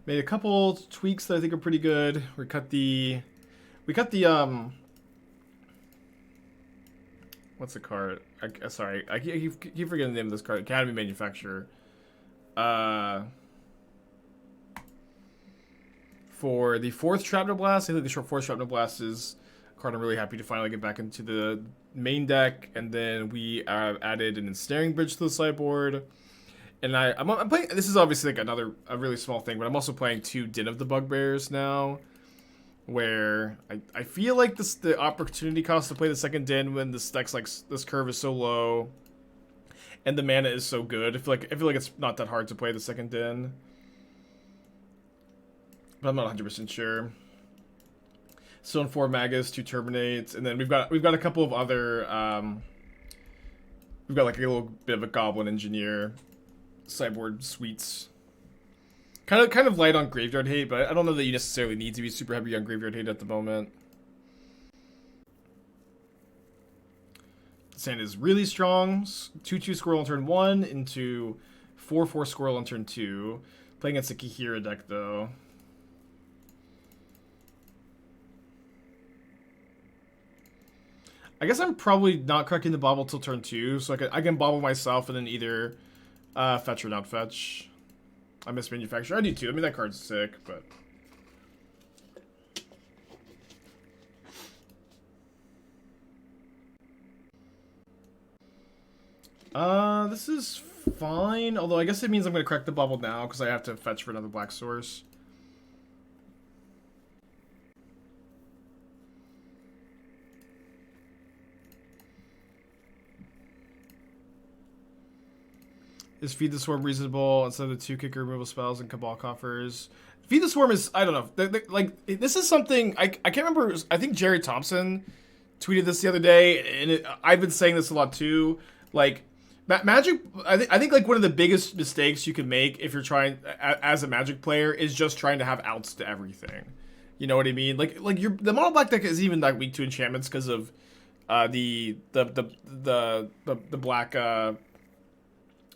Made a couple tweaks that I think are pretty good. We cut the what's the card? Sorry, I keep forgetting the name of this card. Academy Manufacturer. For the fourth Shrapnel Blast, I think the fourth Shrapnel Blast is a card I'm really happy to finally get back into the main deck. And then we added an Ensnaring Bridge to the sideboard. And I'm playing. This is obviously like a really small thing, but I'm also playing 2 Den of the Bugbears now, where I feel like the opportunity cost to play the second Den when this deck's like this curve is so low, and the mana is so good. I feel like it's not that hard to play the second Den, but I'm not 100% sure. Still in 4 Magus, 2 Terminates, and then we've got a couple of other. We've got like a little bit of a Goblin Engineer sideboard suites. Kind of light on graveyard hate, but I don't know that you necessarily need to be super heavy on graveyard hate at the moment. Sand is really strong. 2/2 Squirrel on turn 1 into 4/4 Squirrel on turn 2. Playing against a Kihira deck though. I guess I'm probably not cracking the Bauble till turn 2, so I can Bauble myself and then either fetch or not fetch. I miss Manufacturer. I do too. I mean, that card's sick, but... this is fine. Although I guess it means I'm going to crack the Bauble now because I have to fetch for another black source. Is Feed the Swarm reasonable instead of the 2 kicker removal spells and Cabal coffers? Feed the Swarm is, I don't know. Like, this is something, I can't remember, I think Jerry Thompson tweeted this the other day, and I've been saying this a lot too. Like, Magic, I think like one of the biggest mistakes you can make if you're trying, as a Magic player, is just trying to have outs to everything. You know what I mean? Like the mono black deck is even like weak to enchantments because of the black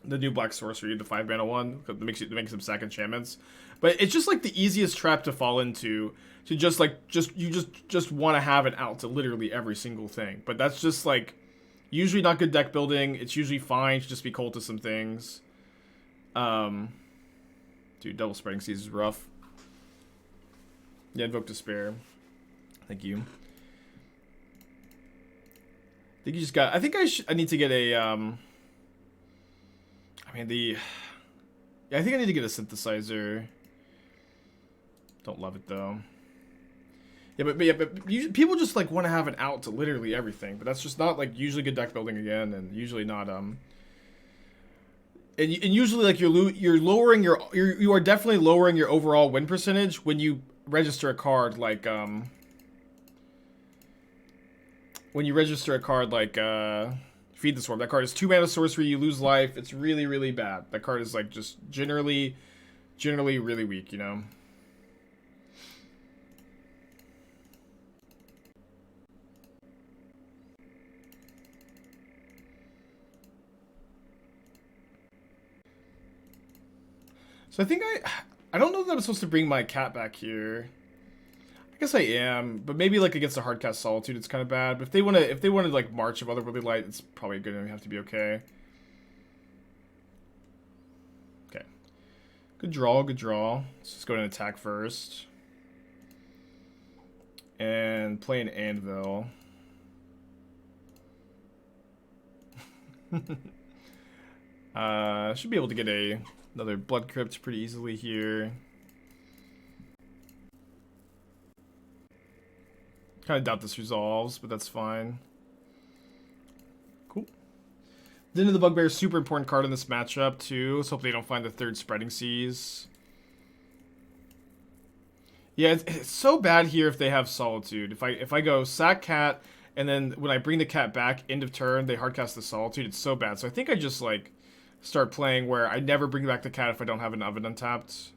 the new black sorcery, the 5-mana one, that makes them sack enchantments. But it's just like the easiest trap to fall into, to just want to have an out to literally every single thing. But that's just like usually not good deck building. It's usually fine to just be cold to some things. Dude, double spreading seas is rough. Yeah, Invoke Despair. Thank you. I think you just got. I think I need to get a. I think I need to get a synthesizer. Don't love it though. Yeah, but people just like want to have an out to literally everything, but that's just not like usually good deck building again, and usually not and usually like you are definitely lowering your overall win percentage when you register a card like Feed the Swarm. That card is 2 mana sorcery, you lose life. It's really, really bad. That card is like just generally really weak, you know. So I think I don't know that I'm supposed to bring my cat back here. I guess I am, but maybe like against a hardcast Solitude, it's kind of bad. But if they want to like March of Otherworldly Light, it's probably going to have to be okay. Okay, good draw. Let's just go ahead and attack first, and play an Anvil. Should be able to get another Blood Crypt pretty easily here. Kind of doubt this resolves, but that's fine. Cool. Den of the Bugbear is super important card in this matchup, too. Let's hope they don't find the 3rd Spreading Seas. Yeah, it's so bad here if they have Solitude. If I go sack cat, and then when I bring the cat back, end of turn, they hardcast the Solitude, it's so bad. So I think I just, like, start playing where I never bring back the cat if I don't have an Oven untapped.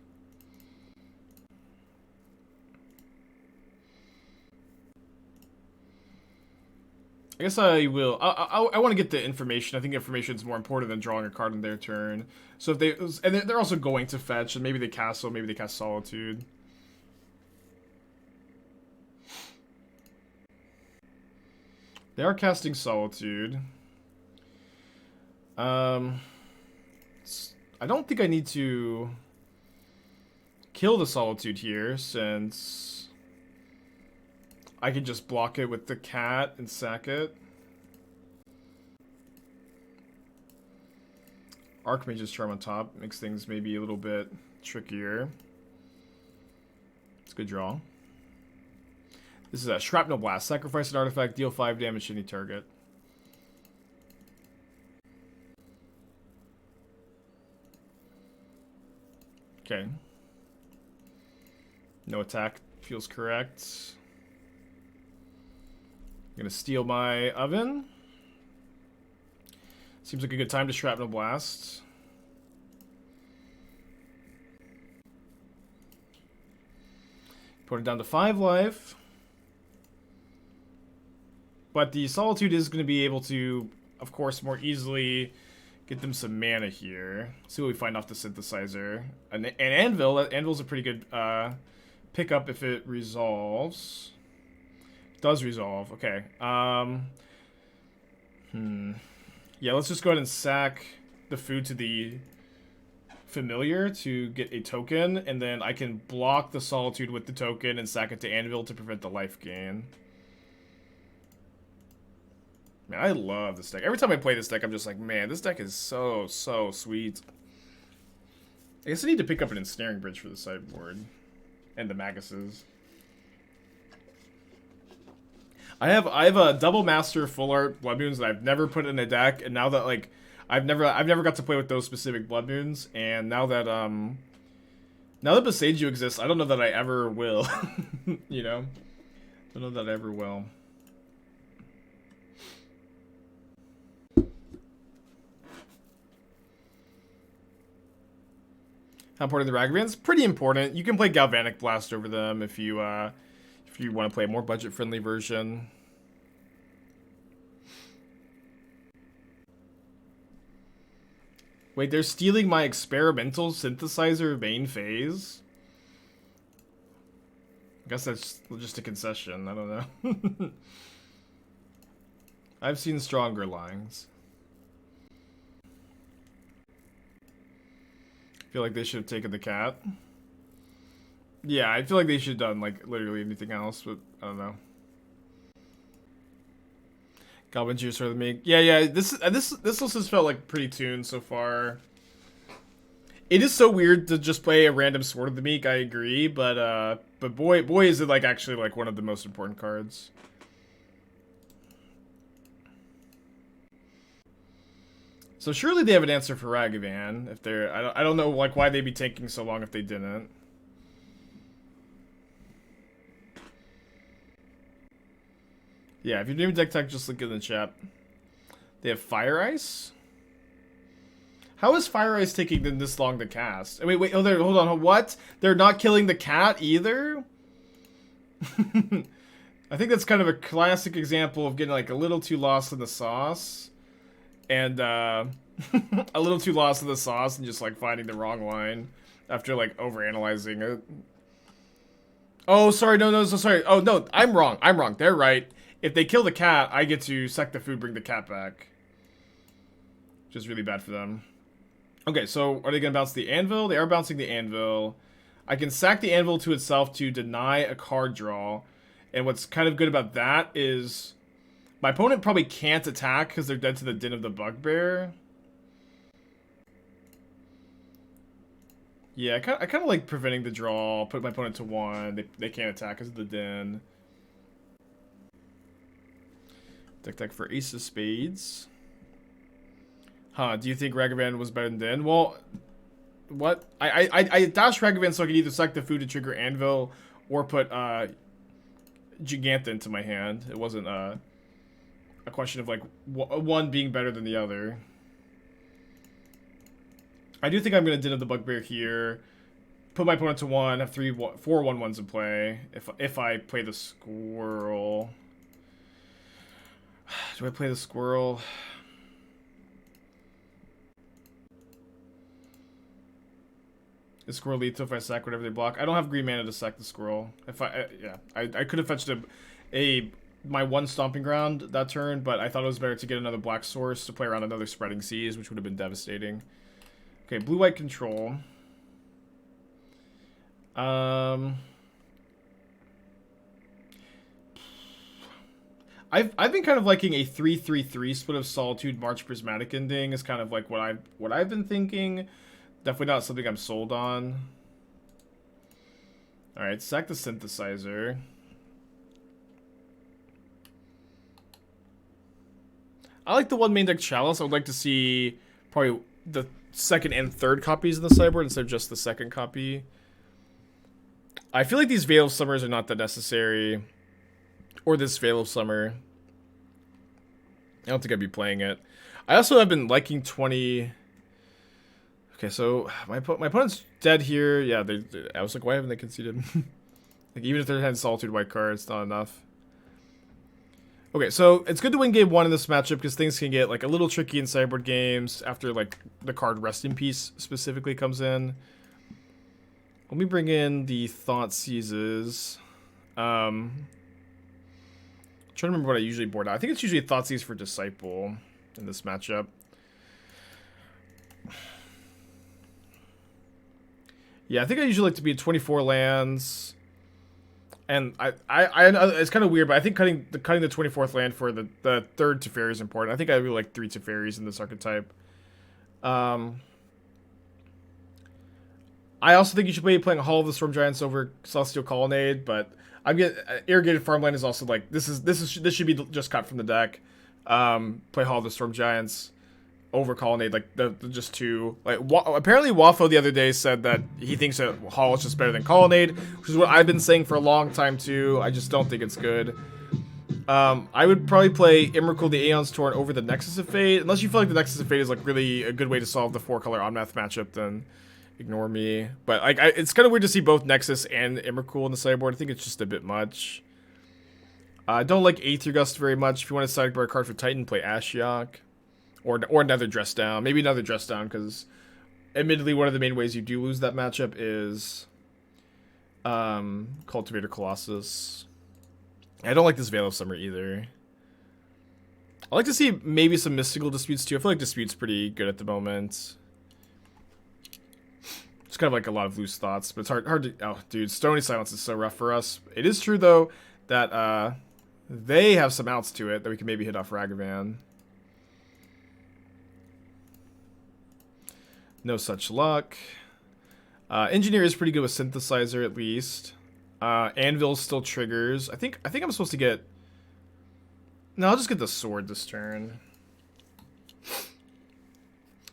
I guess I will. I want to get the information. I think information is more important than drawing a card on their turn. So if they, and they're also going to fetch, and maybe they castle, maybe they cast Solitude. They are casting Solitude. I don't think I need to kill the Solitude here, since I can just block it with the cat and sack it. Archmage's Charm on top makes things maybe a little bit trickier. It's a good draw. This is a Shrapnel Blast. Sacrifice an artifact, deal 5 damage to any target. Okay. No attack feels correct. I'm gonna steal my oven. Seems like a good time to Shrapnel Blast. Put it down to 5 life. But the Solitude is going to be able to, of course, more easily get them some mana here. See what we find off the Synthesizer. An Anvil. Anvil's a pretty good pickup if it resolves. Does resolve. Okay. Yeah, let's just go ahead and sack the food to the Familiar to get a token, and then I can block the Solitude with the token and sack it to Anvil to prevent the life gain. Man, I love this deck. Every time I play this deck, I'm just like, man, this deck is so sweet. I guess I need to pick up an Ensnaring Bridge for the sideboard. And the Maguses. I have a double master full art Blood Moons that I've never put in a deck, and now that like I've never got to play with those specific Blood Moons, and now that Boseiju exists, I don't know that I ever will. You know? I don't know that I ever will. How important the Ragavans? Pretty important. You can play Galvanic Blast over them if you want to play a more budget-friendly version. Wait, they're stealing my Experimental Synthesizer main phase? I guess that's just a concession. I don't know. I've seen stronger lines. I feel like they should have taken the cat. Yeah, I feel like they should have done like literally anything else, but I don't know. Goblin Juice or the Meek. Yeah. This list has felt like pretty tuned so far. It is so weird to just play a random Sword of the Meek. I agree, but boy is it like actually like one of the most important cards. So surely they have an answer for Ragavan. If they're, I don't know like why they'd be taking so long if they didn't. Yeah, if you're doing deck tech, just look in the chat. They have Fire Ice. How is Fire Ice taking them this long to cast? Wait, hold on, what? They're not killing the cat either? I think that's kind of a classic example of getting like a little too lost in the sauce. And a little too lost in the sauce and just like finding the wrong line after like overanalyzing it. Oh, sorry, no, so sorry. Oh, no, I'm wrong. They're right. If they kill the cat, I get to sack the food, bring the cat back. Which is really bad for them. Okay, so are they going to bounce the Anvil? They are bouncing the Anvil. I can sack the Anvil to itself to deny a card draw. And what's kind of good about that is my opponent probably can't attack because they're dead to the Den of the Bugbear. Yeah, I kind of like preventing the draw, put my opponent to 1. They can't attack because of the Den. Deck for Ace of Spades. Huh, do you think Ragavan was better than Den? Well, what? I dashed Ragavan so I could either suck the food to trigger Anvil or put Jegantha into my hand. It wasn't a question of like one being better than the other. I do think I'm going to Den of the Bugbear here. Put my opponent to 1, have 4 1/1s in play if I play the Squirrel. Do I play the squirrel? The squirrel lethal if I sack whatever they block. I don't have green mana to sack the squirrel. If I could have fetched my one Stomping Ground that turn, but I thought it was better to get another black source to play around another Spreading Seas, which would have been devastating. Okay, blue-white control. I've been kind of liking a 3/3/3 split of Solitude March Prismatic Ending is kind of like what I've been thinking. Definitely not something I'm sold on. Alright, sack the Synthesizer. I like the one main deck Chalice. I would like to see probably the second and third copies of the sideboard instead of just the second copy. I feel like these Veil of Summers are not that necessary. Or this Veil of Summer. I don't think I'd be playing it. I also have been liking 20... Okay, so my opponent's dead here. Yeah, I was like, why haven't they conceded? Like, even if they had Solitude white card, it's not enough. Okay, so it's good to win game 1 in this matchup because things can get like a little tricky in sideboard games after like the card Rest in Peace specifically comes in. Let me bring in the Thoughtseizes. Trying to remember what I usually board out. I think it's usually Thoughtseize for Disciple in this matchup. Yeah, I think I usually like to be at 24 lands. And I it's kind of weird, but I think cutting the 24th land for the third Teferi is important. I think I really like 3 Teferis in this archetype. I also think you should be playing Hall of the Storm Giants over Celestial Colonnade, but I'm getting Irrigated Farmland is also like this should be just cut from the deck. Play Hall of the Storm Giants over Colonnade, like the just two. Like apparently Waffo the other day said that he thinks that Hall is just better than Colonnade, which is what I've been saying for a long time too. I just don't think it's good. I would probably play Emrakul the Aeon's Torn over the Nexus of Fate, unless you feel like the Nexus of Fate is like really a good way to solve the 4-color Omnath matchup. Then ignore me. But like it's kind of weird to see both Nexus and Emrakul in the sideboard. I think it's just a bit much. I don't like Aether Gust very much. If you want to sideboard a card for Titan, play Ashiok. Or another Dress Down. Maybe another Dress Down, because admittedly one of the main ways you do lose that matchup is Cultivator Colossus. I don't like this Veil of Summer either. I like to see maybe some Mystical Disputes too. I feel like Dispute's pretty good at the moment. It's kind of like a lot of loose thoughts, but it's hard to... Oh, dude, Stony Silence is so rough for us. It is true, though, that they have some outs to it that we can maybe hit off Ragavan. No such luck. Engineer is pretty good with Synthesizer, at least. Anvil still triggers. I think I'm supposed to get... No, I'll just get the sword this turn.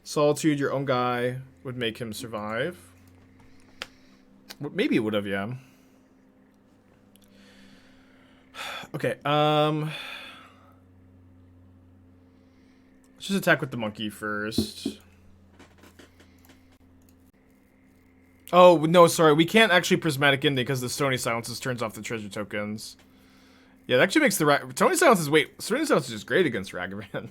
Solitude, your own guy, would make him survive. Maybe it would have, yeah. Okay, let's just attack with the monkey first. Oh, no, sorry. We can't actually Prismatic Ending because the Stony Silences turns off the treasure tokens. Yeah, that actually makes the... Stony Silences... Wait, Stony Silences is just great against Ragavan.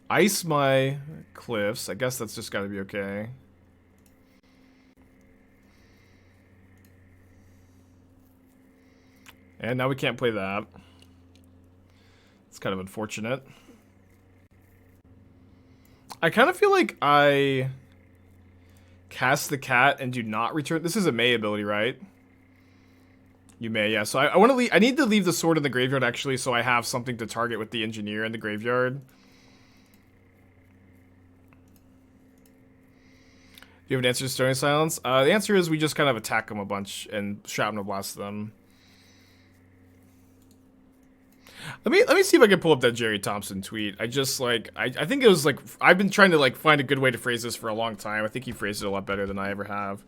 Ice my cliffs. I guess that's just got to be okay. And now we can't play that. It's kind of unfortunate. I kind of feel like I cast the cat and do not return. This is a May ability, right? You may, yeah. So I want to leave. I need to leave the sword in the graveyard actually, so I have something to target with the engineer in the graveyard. Do you have an answer to Stony Silence? The answer is we just kind of attack them a bunch and Shrapnel Blast them. Let me see if I can pull up that Jerry Thompson tweet. I just like I think it was like I've been trying to like find a good way to phrase this for a long time. I think he phrased it a lot better than I ever have.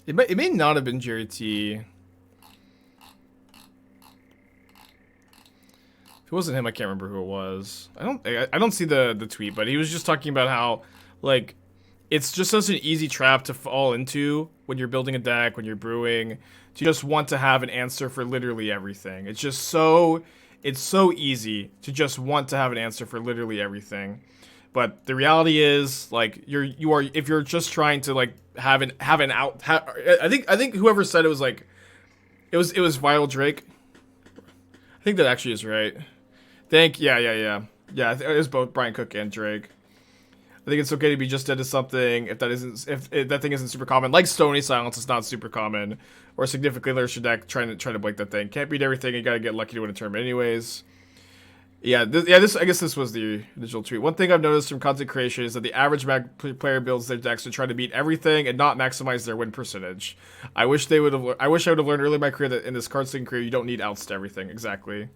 It may not have been Jerry T. If it wasn't him, I can't remember who it was. I don't see the tweet, but he was just talking about how, like, it's just such an easy trap to fall into when you're building a deck, when you're brewing. To just want to have an answer for literally everything. It's so easy to just want to have an answer for literally everything. But the reality is, like, if you're just trying to like have an out. I think whoever said it was like, it was Viral Drake. I think that actually is right. Yeah. It was both Brian Cook and Drake. I think it's okay to be just dead to something if that thing isn't super common. Like Stony Silence is not super common, or significantly large deck trying to break that thing. Can't beat everything. You gotta get lucky to win a tournament, anyways. Yeah, I guess this was the original tweet. One thing I've noticed from content creation is that the average player builds their decks to try to beat everything and not maximize their win percentage. I wish I would have learned early in my career that in this card slinging career you don't need outs to everything. Exactly.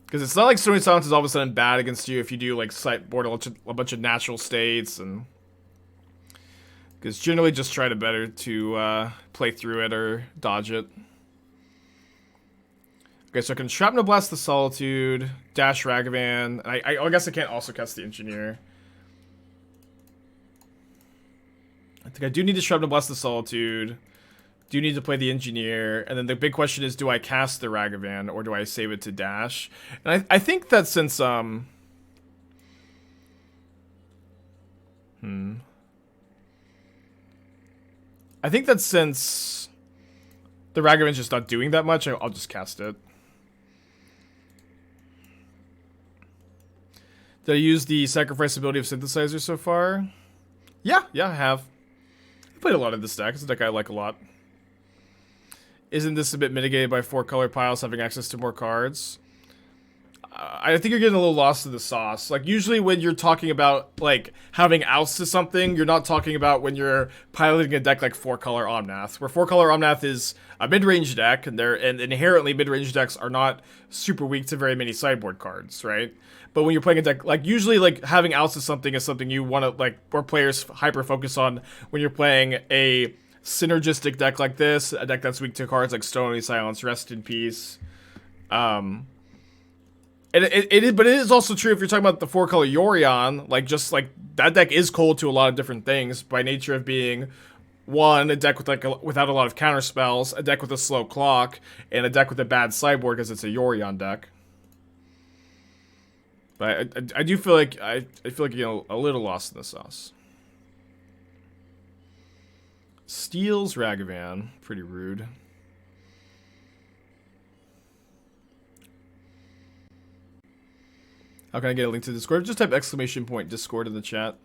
Because it's not like Stony Silence is all of a sudden bad against you if you do like sideboard a bunch of natural states, and because generally just try to better to play through it or dodge it. Okay, so I can Shrapnel Blast the Solitude, dash Ragavan. I guess I can't also cast the Engineer. I think I do need to Shrapnel Blast the Solitude. Do need to play the Engineer, and then the big question is, do I cast the Ragavan, or do I save it to dash? And I think that since, I think that since the Ragavan's just not doing that much, I'll just cast it. Did I use the sacrifice ability of Synthesizer so far? Yeah, I have. I played a lot of this deck. It's a deck I like a lot. Isn't this a bit mitigated by 4-color piles having access to more cards? I think you're getting a little lost in the sauce. Like, usually when you're talking about, like, having outs to something, you're not talking about when you're piloting a deck like 4-color Omnath, where 4-color Omnath is a mid-range deck, and inherently mid-range decks are not super weak to very many sideboard cards, right? But when you're playing a deck, like, usually, like, having outs to something is something you want to, like, or players hyper-focus on when you're playing a synergistic deck like this, a deck that's weak to cards like Stony Silence, Rest in Peace. But it is also true if you're talking about the 4-color Yorion, like, just like that deck is cold to a lot of different things by nature of being one, a deck with without a lot of counter spells, a deck with a slow clock, and a deck with a bad sideboard because it's a Yorion deck. But I do feel like I feel like, you know, a little lost in the sauce. Steals Ragavan. Pretty rude. How can I get a link to Discord? Just type !! Discord in the chat.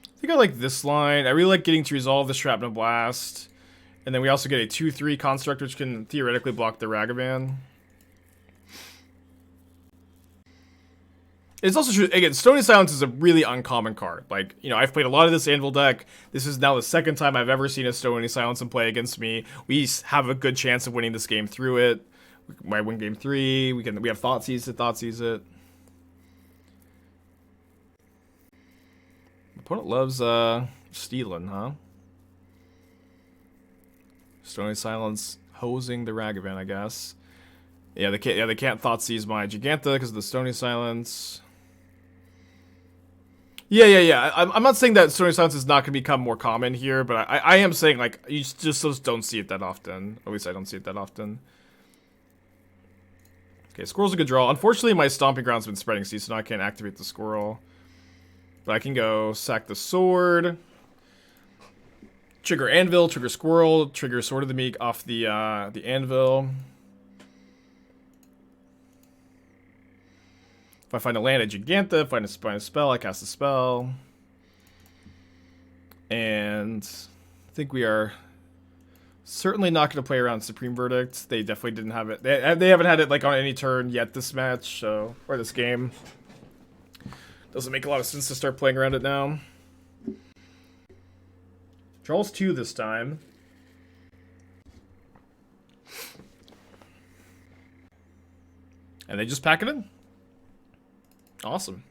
I think I like this line. I really like getting to resolve the Shrapnel Blast. And then we also get a 2/3 construct, which can theoretically block the Ragavan. It's also true, again, Stony Silence is a really uncommon card. Like, you know, I've played a lot of this Anvil deck. This is now the second time I've ever seen a Stony Silence in play against me. We have a good chance of winning this game through it. We might win game 3. We have Thoughtseize to Thoughtseize it. Opponent loves stealing, huh? Stony Silence hosing the Ragavan, I guess. Yeah, they can't Thoughtseize my Jegantha because of the Stony Silence. Yeah. I'm not saying that Stony Silence is not going to become more common here, but I am saying, like, you just don't see it that often. At least I don't see it that often. Okay, Squirrel's a good draw. Unfortunately, my Stomping Ground's been spreading seed, so now I can't activate the Squirrel. But I can go sack the Sword. Trigger Anvil, trigger Squirrel, trigger Sword of the Meek off the Anvil. If I find a land at Jegantha, find a spell, I cast a spell. And I think we are certainly not going to play around Supreme Verdict. They definitely didn't have it. They haven't had it like on any turn yet this match, so, or this game. Doesn't make a lot of sense to start playing around it now. Draws 2 this time. And they just pack it in. Awesome.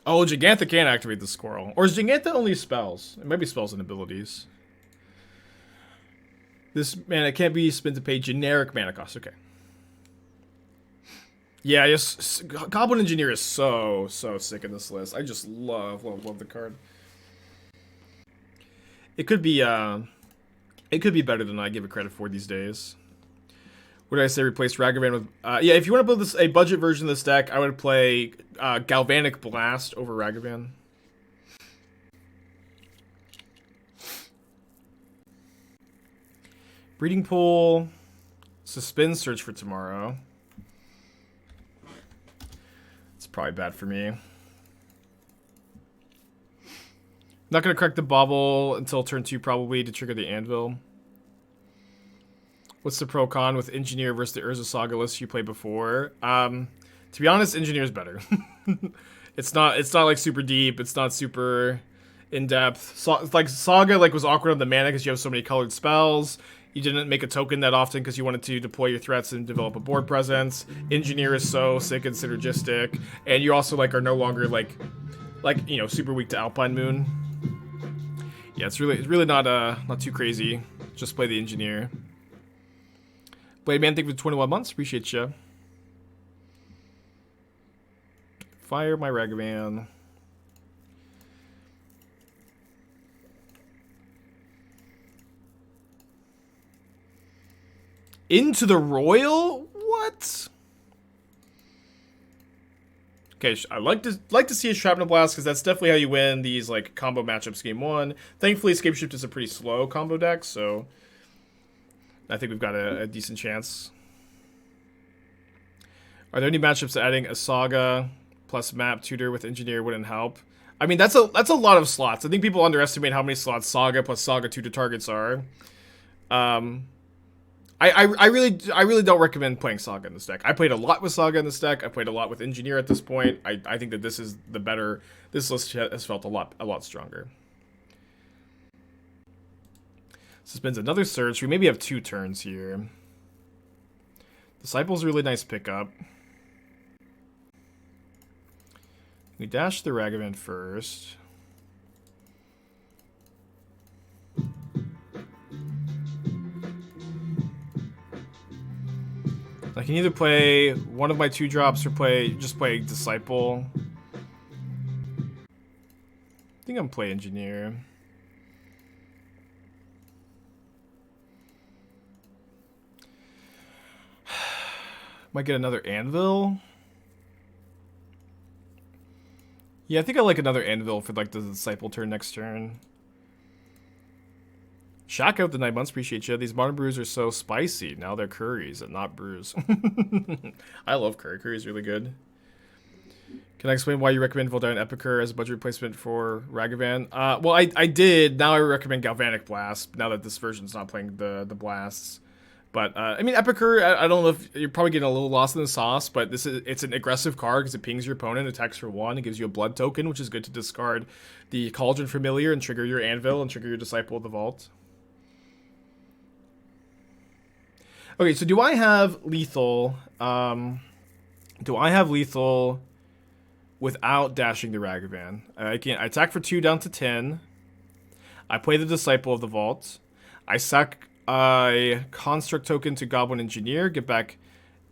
Oh, Jegantha can't activate the Squirrel. Or is Jegantha only spells? It might be spells and abilities. This mana can't be spent to pay generic mana cost. Okay. Yeah, yes. Goblin Engineer is so sick in this list. I just love the card. It could be better than I give it credit for these days. What did I say? Replace Ragavan with... yeah, if you want to build a budget version of this deck, I would play Galvanic Blast over Ragavan. Breeding Pool. Suspend Search for tomorrow. It's probably bad for me. Not going to correct the Bauble until turn 2 probably to trigger the Anvil. What's the pro con with Engineer versus the Urza Saga list you played before? To be honest, Engineer's better. It's not like super deep. It's not super in depth. Like Saga was awkward on the mana because you have so many colored spells. You didn't make a token that often because you wanted to deploy your threats and develop a board presence. Engineer is so sick and synergistic, and you also are no longer super weak to Alpine Moon. Yeah, it's really not too crazy. Just play the Engineer. Blade Man, thank you for 21 months. Appreciate you. Fire my Ragavan. Into the Royal? What? Okay, I like to see a Shrapnel Blast because that's definitely how you win these combo matchups game 1. Thankfully, Escape Shift is a pretty slow combo deck, so I think we've got a decent chance. Are there any matchups that adding a Saga plus Map Tutor with Engineer wouldn't help? I mean, that's a lot of slots. I think people underestimate how many slots Saga plus Saga Tutor targets are. I really don't recommend playing Saga in this deck. I played a lot with Saga in this deck. I played a lot with Engineer at this point. I think that this is the better. This list has felt a lot stronger. Suspends another search. We maybe have 2 turns here. Disciple's a really nice pickup. We dash the Ragavan first. I can either play one of my 2 drops or just play Disciple. I think I'm play Engineer. Might get another Anvil. Yeah, I think I like another Anvil for the Disciple turn next turn. Shock out the 9 months, appreciate you. These modern brews are so spicy. Now they're curries and not brews. I love curry. Curry's really good. Can I explain why you recommend Voldaren Epicure as a budget replacement for Ragavan? Well, I did. Now I recommend Galvanic Blast, now that this version's not playing the blasts. But, I mean, Epicure, I don't know if you're probably getting a little lost in the sauce, but it's an aggressive card because it pings your opponent, attacks for 1, it gives you a blood token, which is good to discard the Cauldron Familiar and trigger your Anvil and trigger your Disciple of the Vault. Okay, so do I have lethal? Do I have lethal without dashing the Ragavan? I attack for 2 down to 10. I play the Disciple of the Vault. I sack a Construct token to Goblin Engineer, get back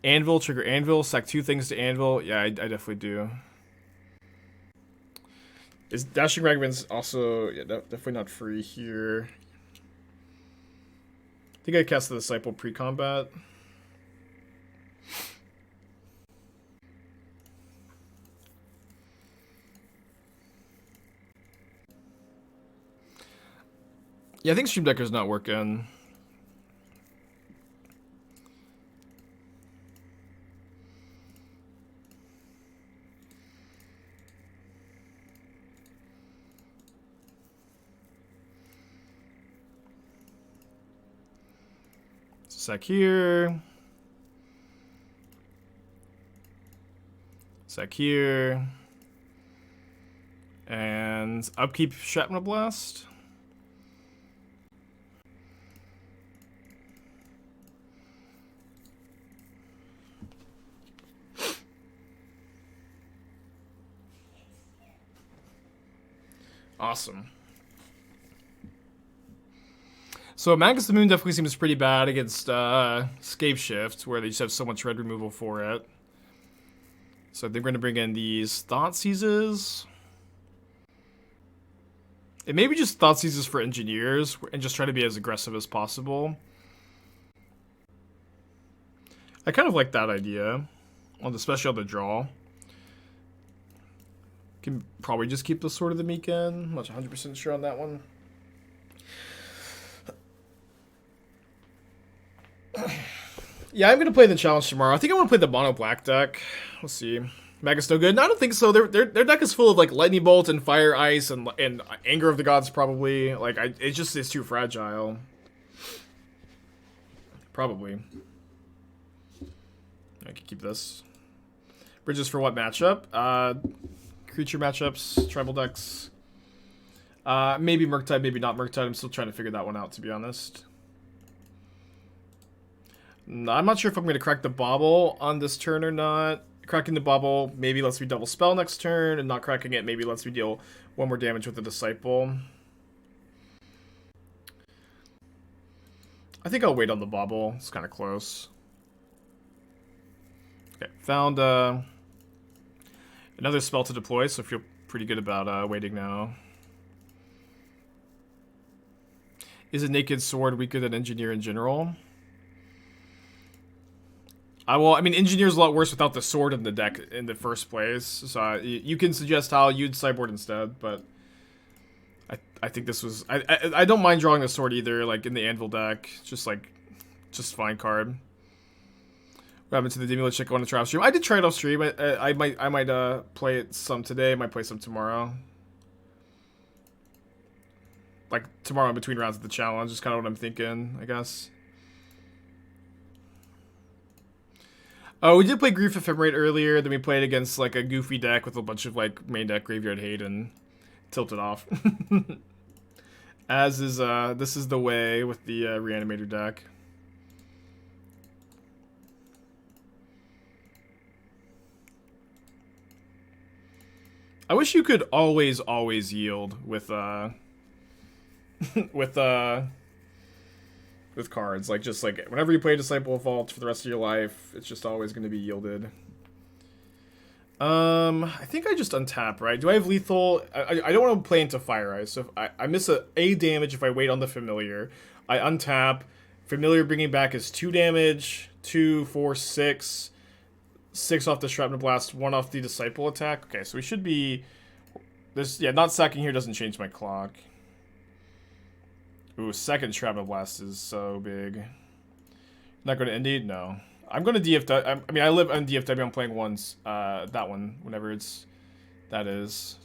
Anvil, trigger Anvil, sack 2 things to Anvil. Yeah, I definitely do. Is dashing Ragavan's also definitely not free here. I think I cast the Disciple pre-combat. Yeah, I think Stream Decker's not working. Sack here. Sack here. And upkeep Shrapnel Blast. awesome. So Magus the Moon definitely seems pretty bad against Scape Shift, where they just have so much red removal for it. So they're going to bring in these Thoughtseizes. And maybe just Thoughtseizes for Engineers, and just try to be as aggressive as possible. I kind of like that idea, especially on the draw. Can probably just keep the Sword of the Meek in. I'm not 100% sure on that one. Yeah, I'm gonna play the challenge tomorrow. I think I want to play the mono black deck. We'll see. Magus no good. No, I don't think so. Their deck is full of like Lightning Bolt and Fire Ice and Anger of the Gods probably. Like it's too fragile. Probably. I can keep this. Bridges for what matchup? Creature matchups, tribal decks. Maybe Murktide, maybe not Murktide. I'm still trying to figure that one out, to be honest. I'm not sure if I'm going to crack the Bauble on this turn or not. Cracking the Bauble maybe lets me double spell next turn, and not cracking it maybe lets me deal 1 more damage with the Disciple. I think I'll wait on the Bauble. It's kind of close. Okay, found another spell to deploy, so I feel pretty good about waiting now. Is a Naked Sword weaker than Engineer in general? Well, I mean, Engineer's a lot worse without the sword in the deck in the first place. So you can suggest how you'd sideboard instead, but I think this was... I don't mind drawing the sword either, like in the Anvil deck. Just fine card. What happened to the Dimula chick on the trap stream? I did try it off stream. I might play it some today. I might play some tomorrow. Like tomorrow in between rounds of the challenge is kind of what I'm thinking, I guess. Oh, we did play Grief Ephemerate earlier. Then we played against like a goofy deck with a bunch of like main deck Graveyard Hate and tilted off. As is this is the way with the Reanimator deck. I wish you could always yield with with cards. Like just like whenever you play Disciple of Vault for the rest of your life, it's just always going to be yielded. I think I just untap, right? Do I have lethal? I don't want to play into Fire Ice. So if I miss a damage if I wait on the Familiar. I untap. Familiar bringing back is 2 damage, 2, 4, 6. 6 off the Shrapnel Blast, 1 off the Disciple attack. Okay, so we should be... Yeah, not sacking here doesn't change my clock. Ooh, second Shrapnel Blast is so big. Not going to Indeed? No. I'm going to DFW. I mean, I live on DFW. I'm playing once. That one, whenever it's... That is...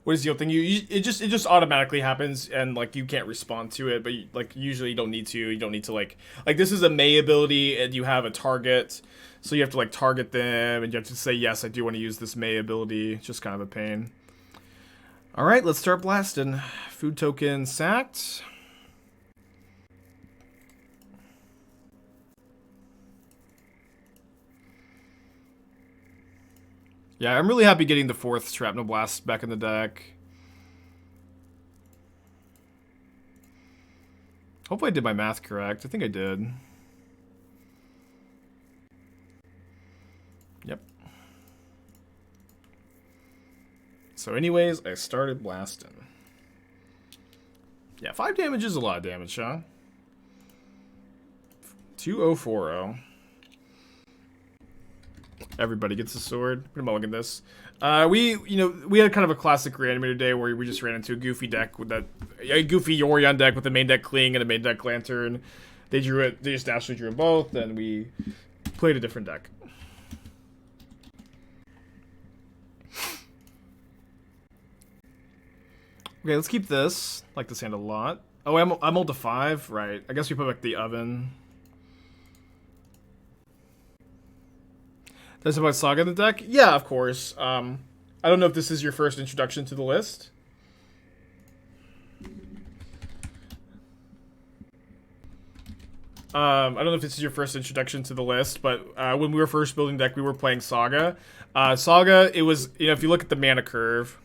What is the thing? It just automatically happens, and like you can't respond to it. But like usually you don't need to. You don't need to like this is a May ability, and you have a target, so you have to like target them, and you have to say yes, I do want to use this May ability. It's just kind of a pain. All right, let's start blasting. Food token sacked. Yeah, I'm really happy getting the 4th Shrapnel Blast back in the deck. Hopefully I did my math correct. I think I did. Yep. So anyways, I started blasting. Yeah, 5 damage is a lot of damage, huh? 2040. Everybody gets a sword. I'm gonna mulligan this. We had kind of a classic Reanimator day where we just ran into a goofy deck with a goofy Yorion deck with a main deck Kling and a main deck Lantern. They just naturally drew them both, and we played a different deck. Okay, let's keep this. Like this hand a lot. Oh, I'm ult to 5, right? I guess we put back the oven. Does it about Saga in the deck? Yeah, of course. I don't know if this is your first introduction to the list. I don't know if this is your first introduction to the list, but when we were first building deck, we were playing Saga. Saga, it was, you know, if you look at the mana curve,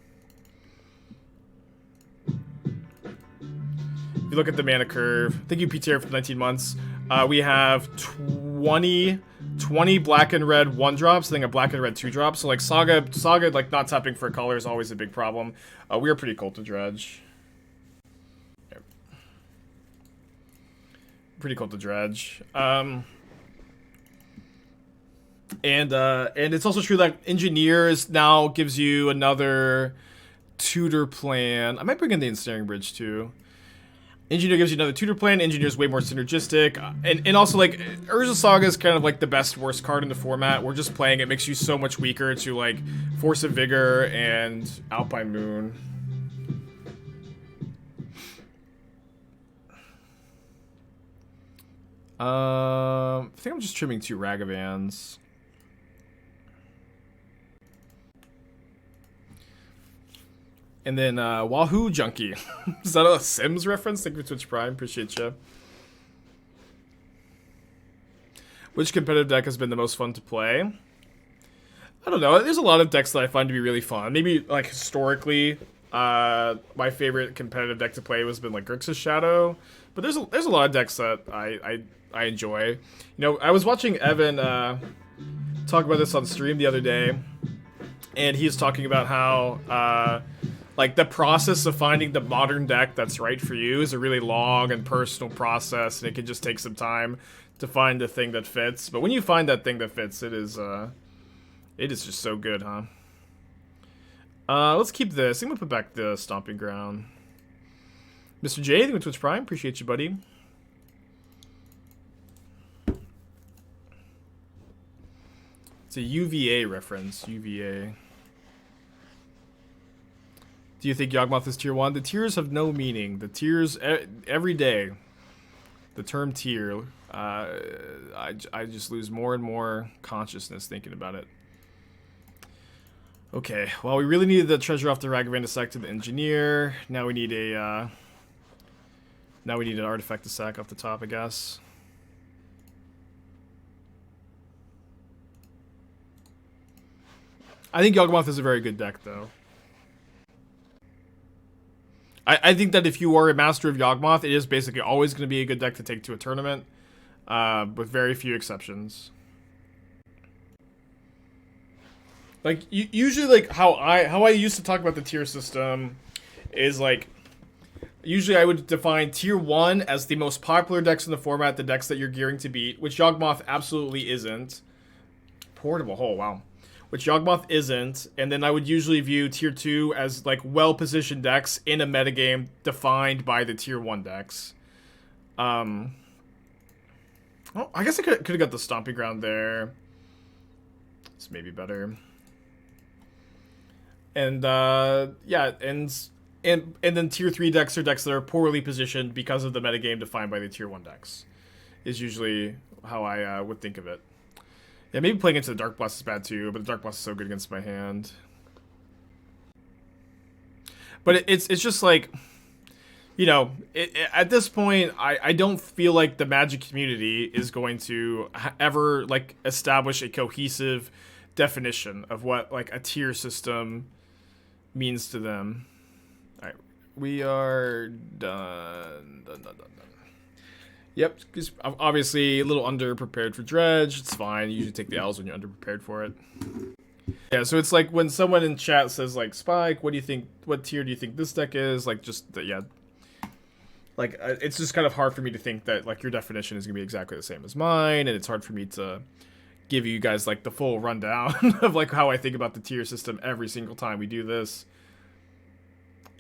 thank you PTR for 19 months. We have 20 black and red 1-drops, I think a black and red 2-drop. So like Saga, like not tapping for color is always a big problem. We are pretty cold to dredge. Yep. Pretty cold to dredge. And it's also true that Engineers now gives you another tutor plan. I might bring in the Ensnaring Bridge too. Engineer gives you another tutor plan. Engineer's way more synergistic. And also, like, Urza Saga is kind of, like, the best worst card in the format. We're just playing it makes you so much weaker to, like, Force of Vigor and Alpine Moon. I think I'm just trimming 2 Ragavans. And then Wahoo Junkie. Is that a Sims reference? Thank you for Twitch Prime. Appreciate you. Which competitive deck has been the most fun to play? I don't know. There's a lot of decks that I find to be really fun. Maybe like historically, my favorite competitive deck to play has been like Grixis Shadow. But there's a lot of decks that I enjoy. You know, I was watching Evan talk about this on stream the other day, and he's talking about how like, the process of finding the modern deck that's right for you is a really long and personal process, and it can just take some time to find the thing that fits. But when you find that thing that fits, it is just so good, huh? Let's keep this. I'm gonna put back the Stomping Ground. Mr. J, thank you for Twitch Prime. Appreciate you, buddy. It's a UVA reference. UVA. Do you think Yawgmoth is tier 1? The tiers have no meaning. The tiers, every day, the term tier, I just lose more and more consciousness thinking about it. Okay, well, we really needed the treasure off the Ragavan to sack to the Engineer. Now we need an artifact to sack off the top, I guess. I think Yawgmoth is a very good deck, though. I think that if you are a master of Yawgmoth, it is basically always going to be a good deck to take to a tournament, with very few exceptions. Like, usually, like, how I used to talk about the tier system is, like, usually I would define tier 1 as the most popular decks in the format, the decks that you're gearing to beat, which Yawgmoth absolutely isn't. Portable Hole, wow. Which Yawgmoth isn't, and then I would usually view tier 2 as like well-positioned decks in a metagame defined by the tier 1 decks. Well, I guess I could have got the Stomping Ground there. It's maybe better. And yeah, and then tier 3 decks are decks that are poorly positioned because of the metagame defined by the tier 1 decks. Is usually how I would think of it. Yeah, maybe playing into the Dark Blast is bad too, but the Dark Blast is so good against my hand. But it's just like, you know, at this point, I don't feel like the Magic community is going to ever, like, establish a cohesive definition of what, like, a tier system means to them. Alright, we are done. Done. Yep, because obviously a little underprepared for dredge. It's fine. You usually take the L's when you're underprepared for it. Yeah, so it's like when someone in chat says like, Spike, what do you think? What tier do you think this deck is? Like, just yeah, like it's just kind of hard for me to think that like your definition is gonna be exactly the same as mine, and it's hard for me to give you guys like the full rundown of like how I think about the tier system every single time we do this.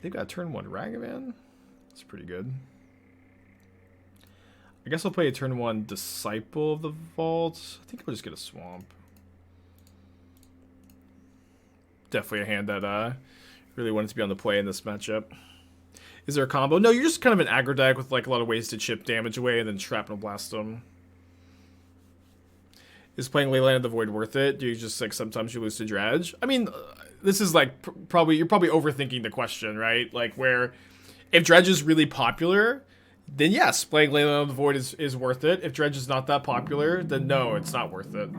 They've got turn 1 Ragavan. That's pretty good. I guess I'll play a turn 1 Disciple of the Vault. I think I'll just get a Swamp. Definitely a hand that really wanted to be on the play in this matchup. Is there a combo? No, you're just kind of an aggro deck with like a lot of ways to chip damage away and then Shrapnel Blast them. Is playing Leyline of the Void worth it? Do you just like sometimes you lose to dredge? I mean, this is like you're probably overthinking the question, right? Like where if dredge is really popular, then yes, playing Leyline of the Void is worth it. If Dredge is not that popular, then no, it's not worth it.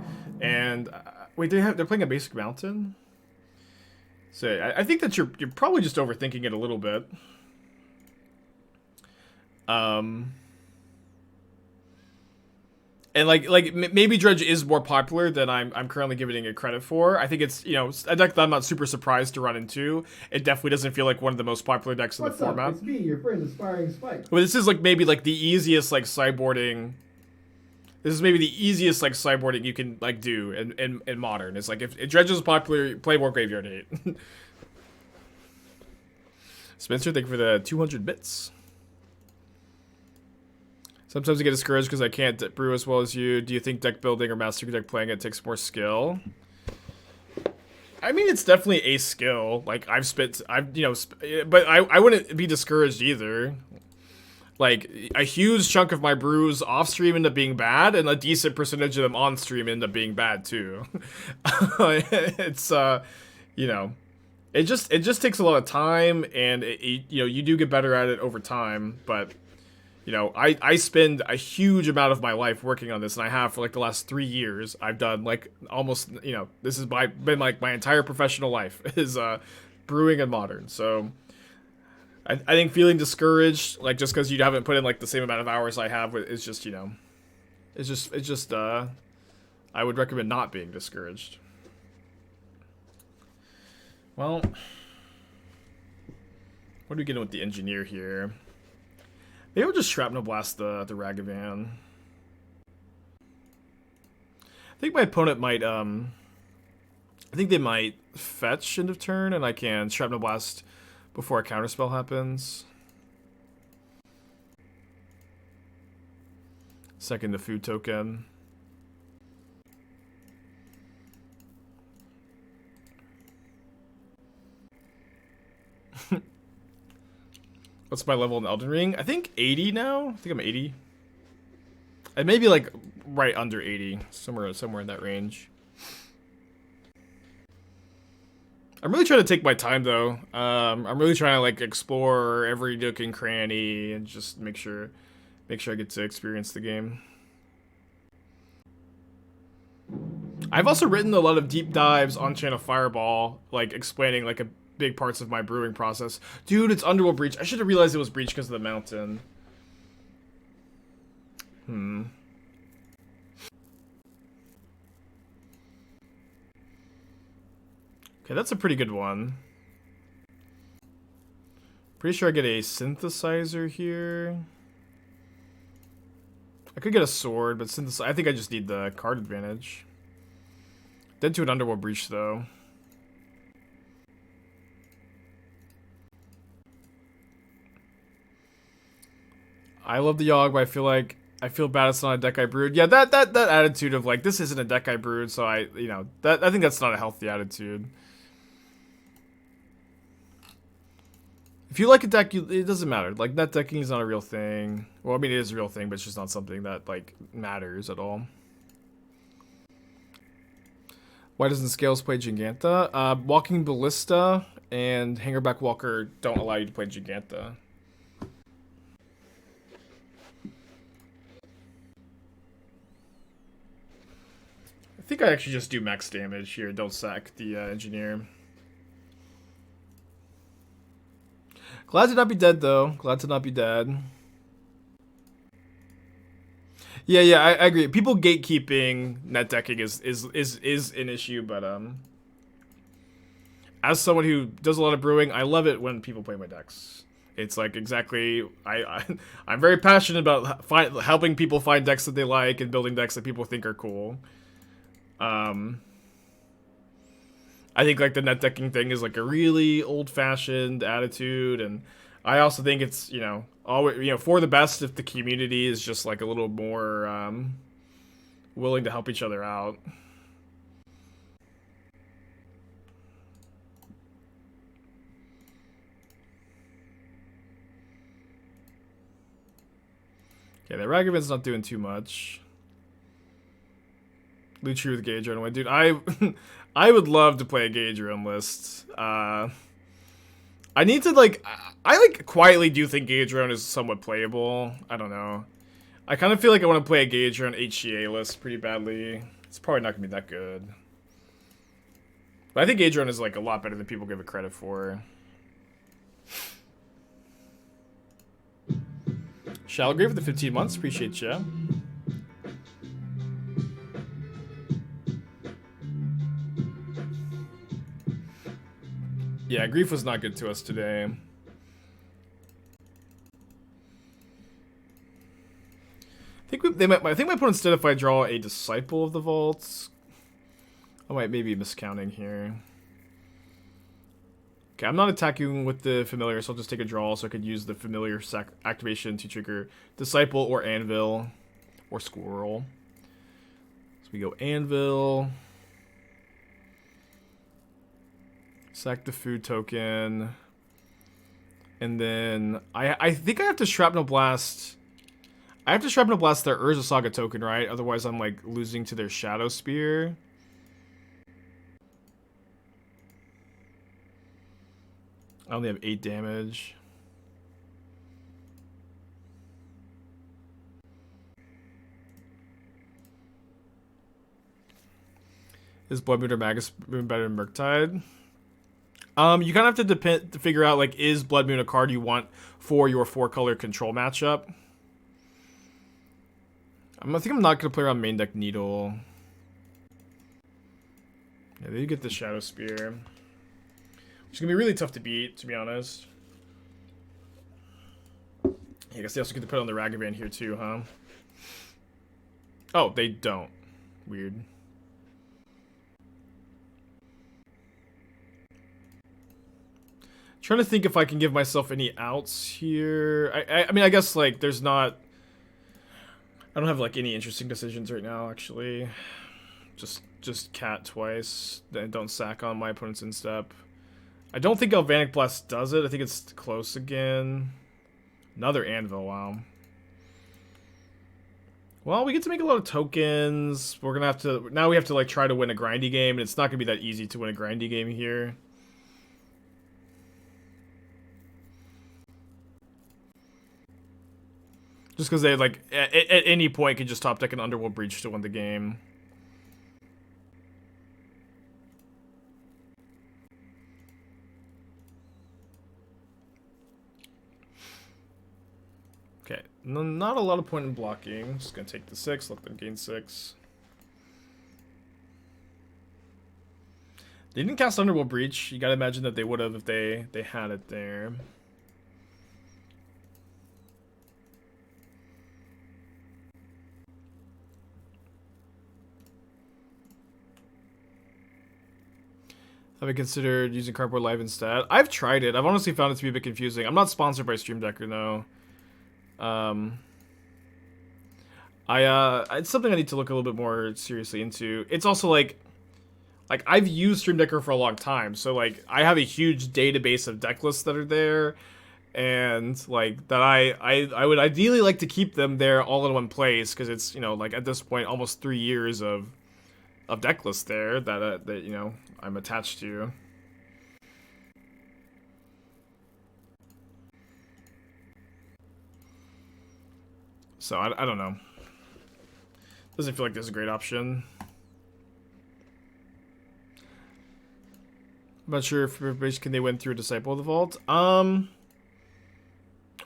And wait, they're playing a basic mountain. So I think that you're probably just overthinking it a little bit. And like maybe Dredge is more popular than I'm currently giving it credit for. I think it's, you know, a deck that I'm not super surprised to run into. It definitely doesn't feel like one of the most popular decks in the format. It's me, your friend, Aspiring Spike. But this is like maybe like the easiest like sideboarding. This is maybe the easiest like sideboarding you can like do in Modern. It's like if Dredge is popular, play more Graveyard Hate. Spencer, thank you for the 200 bits. Sometimes I get discouraged because I can't brew as well as you. Do you think deck building or master deck playing it takes more skill? I mean, it's definitely a skill. Like but I wouldn't be discouraged either. Like a huge chunk of my brews off stream end up being bad, and a decent percentage of them on stream end up being bad too. It's you know, it just takes a lot of time, and you know, you do get better at it over time, but. You know, I spend a huge amount of my life working on this, and I have for like the last 3 years. I've done like almost, you know, this has been like my entire professional life is brewing and Modern. So I think feeling discouraged, like just because you haven't put in like the same amount of hours I have, is just, you know, it's just I would recommend not being discouraged. Well, what are we getting with the engineer here? Maybe we'll just Shrapnel Blast the Ragavan. I think my opponent might, I think they might fetch end of turn, and I can Shrapnel Blast before a counterspell happens. Second the food token. What's my level in Elden Ring? I think 80 now. I think I'm 80. I may be like right under 80, somewhere in that range. I'm really trying to take my time though. I'm really trying to like explore every nook and cranny and just make sure I get to experience the game. I've also written a lot of deep dives on Channel Fireball, like explaining like big parts of my brewing process. Dude, it's Underworld Breach. I should have realized it was Breach because of the mountain. Okay, that's a pretty good one. Pretty sure I get a synthesizer here. I could get a sword, but I think I just need the card advantage. Dead to an Underworld Breach, though. I love the Yogg, but I feel bad it's not a deck I brewed. Yeah, that attitude of like, this isn't a deck I brewed, so I think that's not a healthy attitude. If you like a deck, it doesn't matter. Like, net decking is not a real thing. Well, I mean, it is a real thing, but it's just not something that, like, matters at all. Why doesn't Scales play Jegantha? Walking Ballista and Hangerback Walker don't allow you to play Jegantha. I think I actually just do max damage here. Don't sack the engineer. Glad to not be dead, though. Glad to not be dead. Yeah, I agree. People gatekeeping net decking is an issue, but as someone who does a lot of brewing, I love it when people play my decks. It's like exactly I'm very passionate about helping people find decks that they like and building decks that people think are cool. I think like the net decking thing is like a really old-fashioned attitude, and I also think it's, always, for the best if the community is just like a little more willing to help each other out. Okay, the Ragavan's not doing too much. Luchi with Gauge Run away. Dude, I would love to play a Gauge Run list. I I need to, like, I like, quietly do think Gauge Round is somewhat playable. I don't know. I kind of feel like I want to play a Gauge Round HCA list pretty badly. It's probably not going to be that good. But I think Gauge Round is, like, a lot better than people give it credit for. Shallow Grave for the 15 months. Appreciate ya. Yeah, Grief was not good to us today. I think my opponent, instead, if I draw a Disciple of the Vaults, I might maybe be miscounting here. Okay, I'm not attacking with the Familiar, so I'll just take a draw so I could use the Familiar activation to trigger Disciple or Anvil or Squirrel. So we go Anvil. Sack the food token. And then I think I have to Shrapnel Blast. I have to Shrapnel Blast their Urza Saga token, right? Otherwise I'm like losing to their Shadow Spear. I only have 8 damage. Is Blood Moon or Magus Moon better than Murktide? You kind of have to figure out, like, is Blood Moon a card you want for your 4-color control matchup? I think I'm not going to play around main deck Needle. Yeah, they get the Shadow Spear. Which is going to be really tough to beat, to be honest. Yeah, I guess they also get to put on the Ragavan here too, huh? Oh, they don't. Weird. Trying to think if I can give myself any outs here. I mean, I guess, like, there's not... I don't have, like, any interesting decisions right now, actually. Just cat twice. Then don't sack on my opponent's instep. I don't think Galvanic Blast does it. I think it's close again. Another Anvil, wow. Well, we get to make a lot of tokens. We're gonna have to... Now we have to, like, try to win a grindy game, and it's not gonna be that easy to win a grindy game here. Just because they, like, at any point could just top deck an Underworld Breach to win the game. Okay, not a lot of point in blocking. Just gonna take the 6, let them gain 6. They didn't cast Underworld Breach. You gotta imagine that they would have if they had it there. Have I considered using Cardboard Live instead? I've tried it. I've honestly found it to be a bit confusing. I'm not sponsored by Stream Decker, though. It's something I need to look a little bit more seriously into. It's also like I've used Stream Decker for a long time, so like I have a huge database of deck lists that are there, and like that I would ideally like to keep them there all in one place because it's, you know, like at this point almost 3 years of deck lists there that you know I'm attached to. So I don't know. Doesn't feel like this is a great option. I'm not sure if can they win through Disciple of the Vault. Oh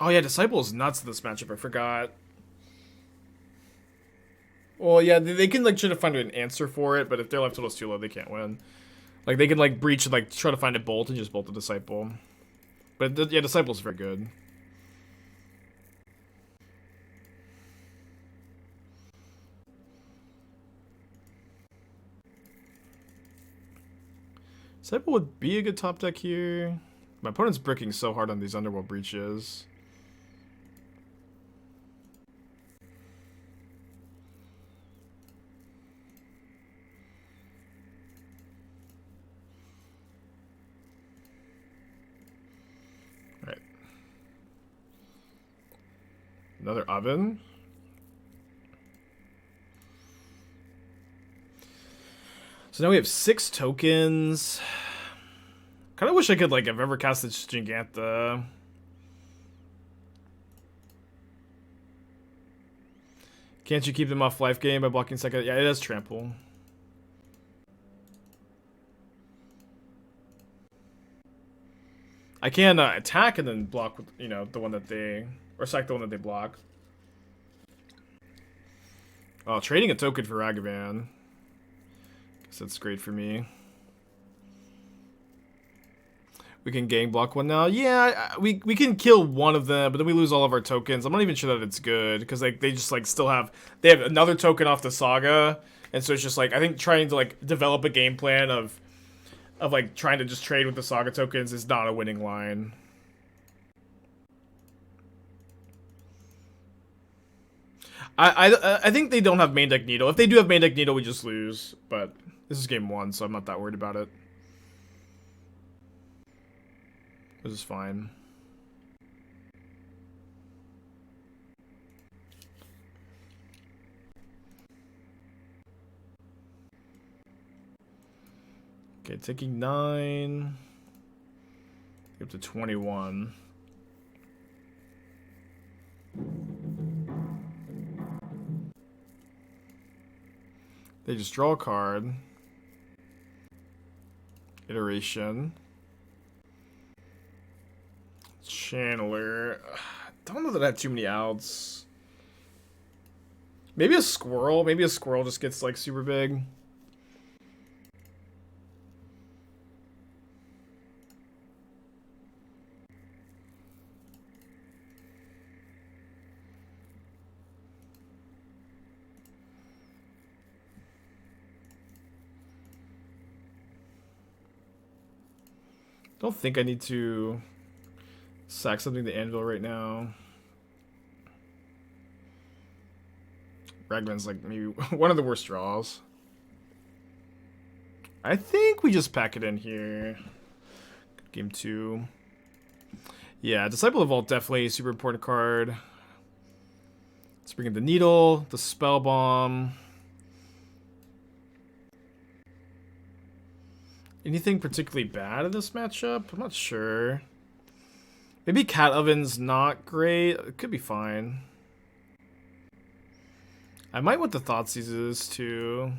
yeah, Disciple is nuts in this matchup. I forgot. Well, yeah, they can like try to find an answer for it, but if their life total is too low, they can't win. Like they can like breach and like try to find a bolt and just bolt the Disciple. But yeah, Disciple's very good. Disciple would be a good top deck here. My opponent's bricking so hard on these Underworld Breaches. Alright. Another Oven. So now we have 6 tokens. Kind of wish I could, like, have ever casted Jegantha. Can't you keep them off life gain by blocking second? Yeah, it does trample. I can attack and then block with, you know, the one that they... Or sack the one that they block. Oh, trading a token for Ragavan. Guess that's great for me. We can gang block one now. Yeah, we can kill one of them, but then we lose all of our tokens. I'm not even sure that it's good because like they just like still have another token off the saga, and so it's just like I think trying to like develop a game plan of like trying to just trade with the saga tokens is not a winning line. I think they don't have main deck Needle. If they do have main deck Needle, we just lose. But this is game 1, so I'm not that worried about it. This is fine. Okay, taking 9. Up to 21. They just draw a card. Iteration. Channeler. Don't know that I have too many outs. Maybe a squirrel. Maybe a squirrel just gets like super big. Don't think I need to sack something to Anvil right now. Ragavan's like maybe one of the worst draws. I think we just pack it in here. Game 2. Yeah, Disciple of Vault definitely a super important card. Let's bring in the Needle, the Spellbomb. Anything particularly bad in this matchup? I'm not sure. Maybe Cat Oven's not great. It could be fine. I might want the Thoughtseize too.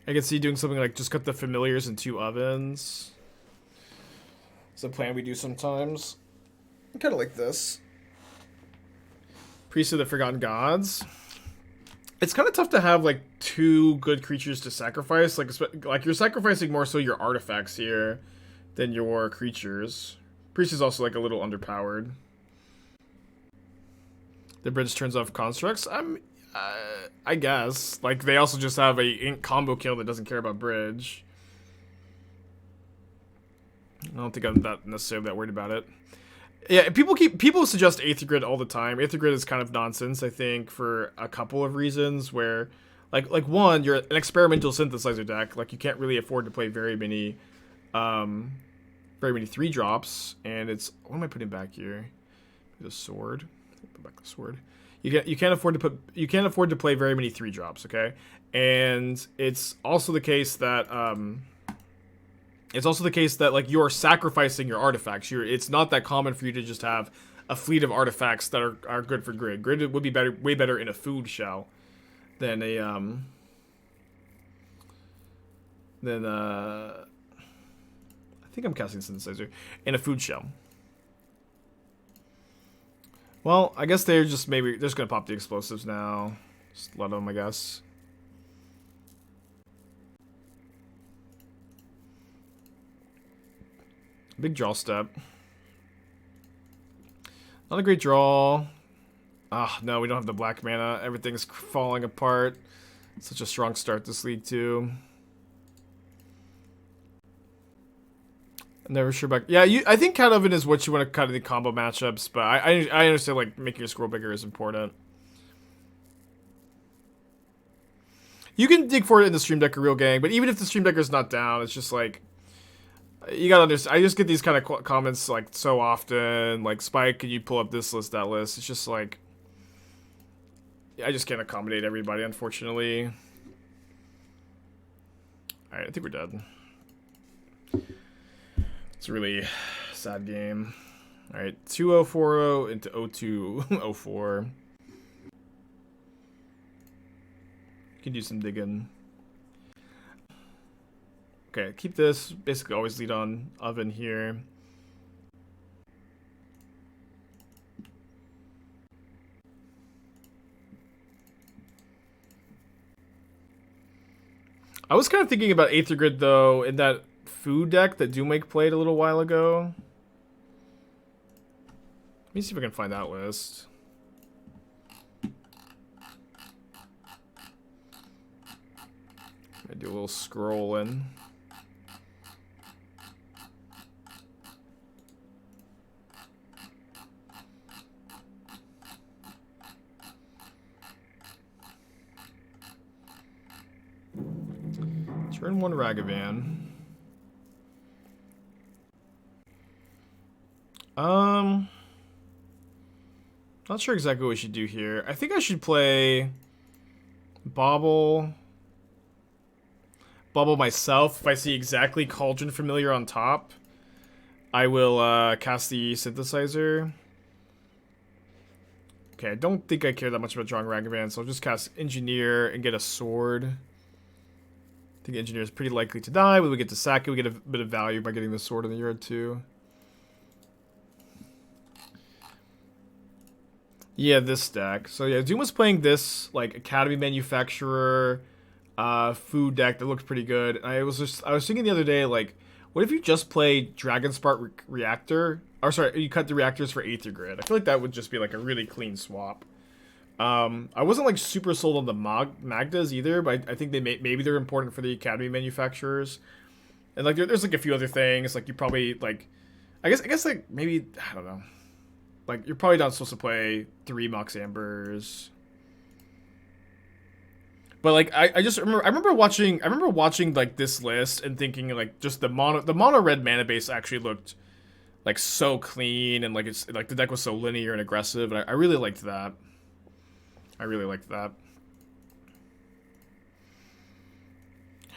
I can see doing something like just cut the Familiars in 2 ovens. It's a plan we do sometimes. I kind of like this. Priest of the Forgotten Gods. It's kind of tough to have like 2 good creatures to sacrifice. Like you're sacrificing more so your artifacts here than your creatures. Priest is also like a little underpowered. The bridge turns off constructs. I guess like they also just have a ink combo kill that doesn't care about bridge. I don't think I'm that necessarily that worried about it. Yeah, people suggest Aether Grid all the time. Aether Grid is kind of nonsense, I think, for a couple of reasons. Where, like one, you're an experimental synthesizer deck. Like you can't really afford to play very many 3 drops. And it's what am I putting back here? The sword. Put back the sword. You can't afford to play very many 3 drops. Okay, and it's also the case that like you're sacrificing your artifacts. It's not that common for you to just have a fleet of artifacts that are good for grid. Grid would be way better in a food shell than a I think I'm casting Synthesizer in a food shell. Well, I guess they're just gonna pop the explosives now. Just let them, I guess. Big draw step. Not a great draw. Ah, no, we don't have the black mana. Everything's falling apart. Such a strong start this league, too. Never sure back. Yeah, I think Cat Oven is what you want to cut in the combo matchups, but I understand, like, making your scroll bigger is important. You can dig for it in the Stream Decker Real Gang, but even if the Stream Decker's not down, it's just, like... You gotta understand, I just get these kind of comments, like, so often. Like, Spike, can you pull up this list, that list? It's just, like... I just can't accommodate everybody, unfortunately. Alright, I think we're dead. It's a really sad game. Alright, 2040 into 0204. Can do some digging. Okay, keep this. Basically always lead on oven here. I was kind of thinking about Aether Grid though in that food deck that Doomwake played a little while ago. Let me see if I can find that list. I do a little scrolling. Turn 1 Ragavan. Not sure exactly what we should do here. I think I should play Bauble myself. If I see exactly Cauldron Familiar on top, I will cast the Synthesizer. Okay, I don't think I care that much about drawing Ragavan, so I'll just cast Engineer and get a sword. I think Engineer is pretty likely to die. When we get to sack it, we get a bit of value by getting the sword in the yard too. Yeah, this deck. So yeah, Doom was playing this like Academy Manufacturer food deck that looked pretty good. I was thinking the other day, like, what if you just play Dragon Spark Reactor? Or sorry, you cut the reactors for Aether Grid. I feel like that would just be like a really clean swap. I wasn't like super sold on the Magdas either, but I think maybe they're important for the Academy Manufacturers. And like there's like a few other things. Like you probably like, I guess like maybe I don't know. Like you're probably not supposed to play 3 Mox Ambers. But like I remember watching like this list and thinking like just the mono red mana base actually looked like so clean and like it's like the deck was so linear and aggressive, and I really liked that.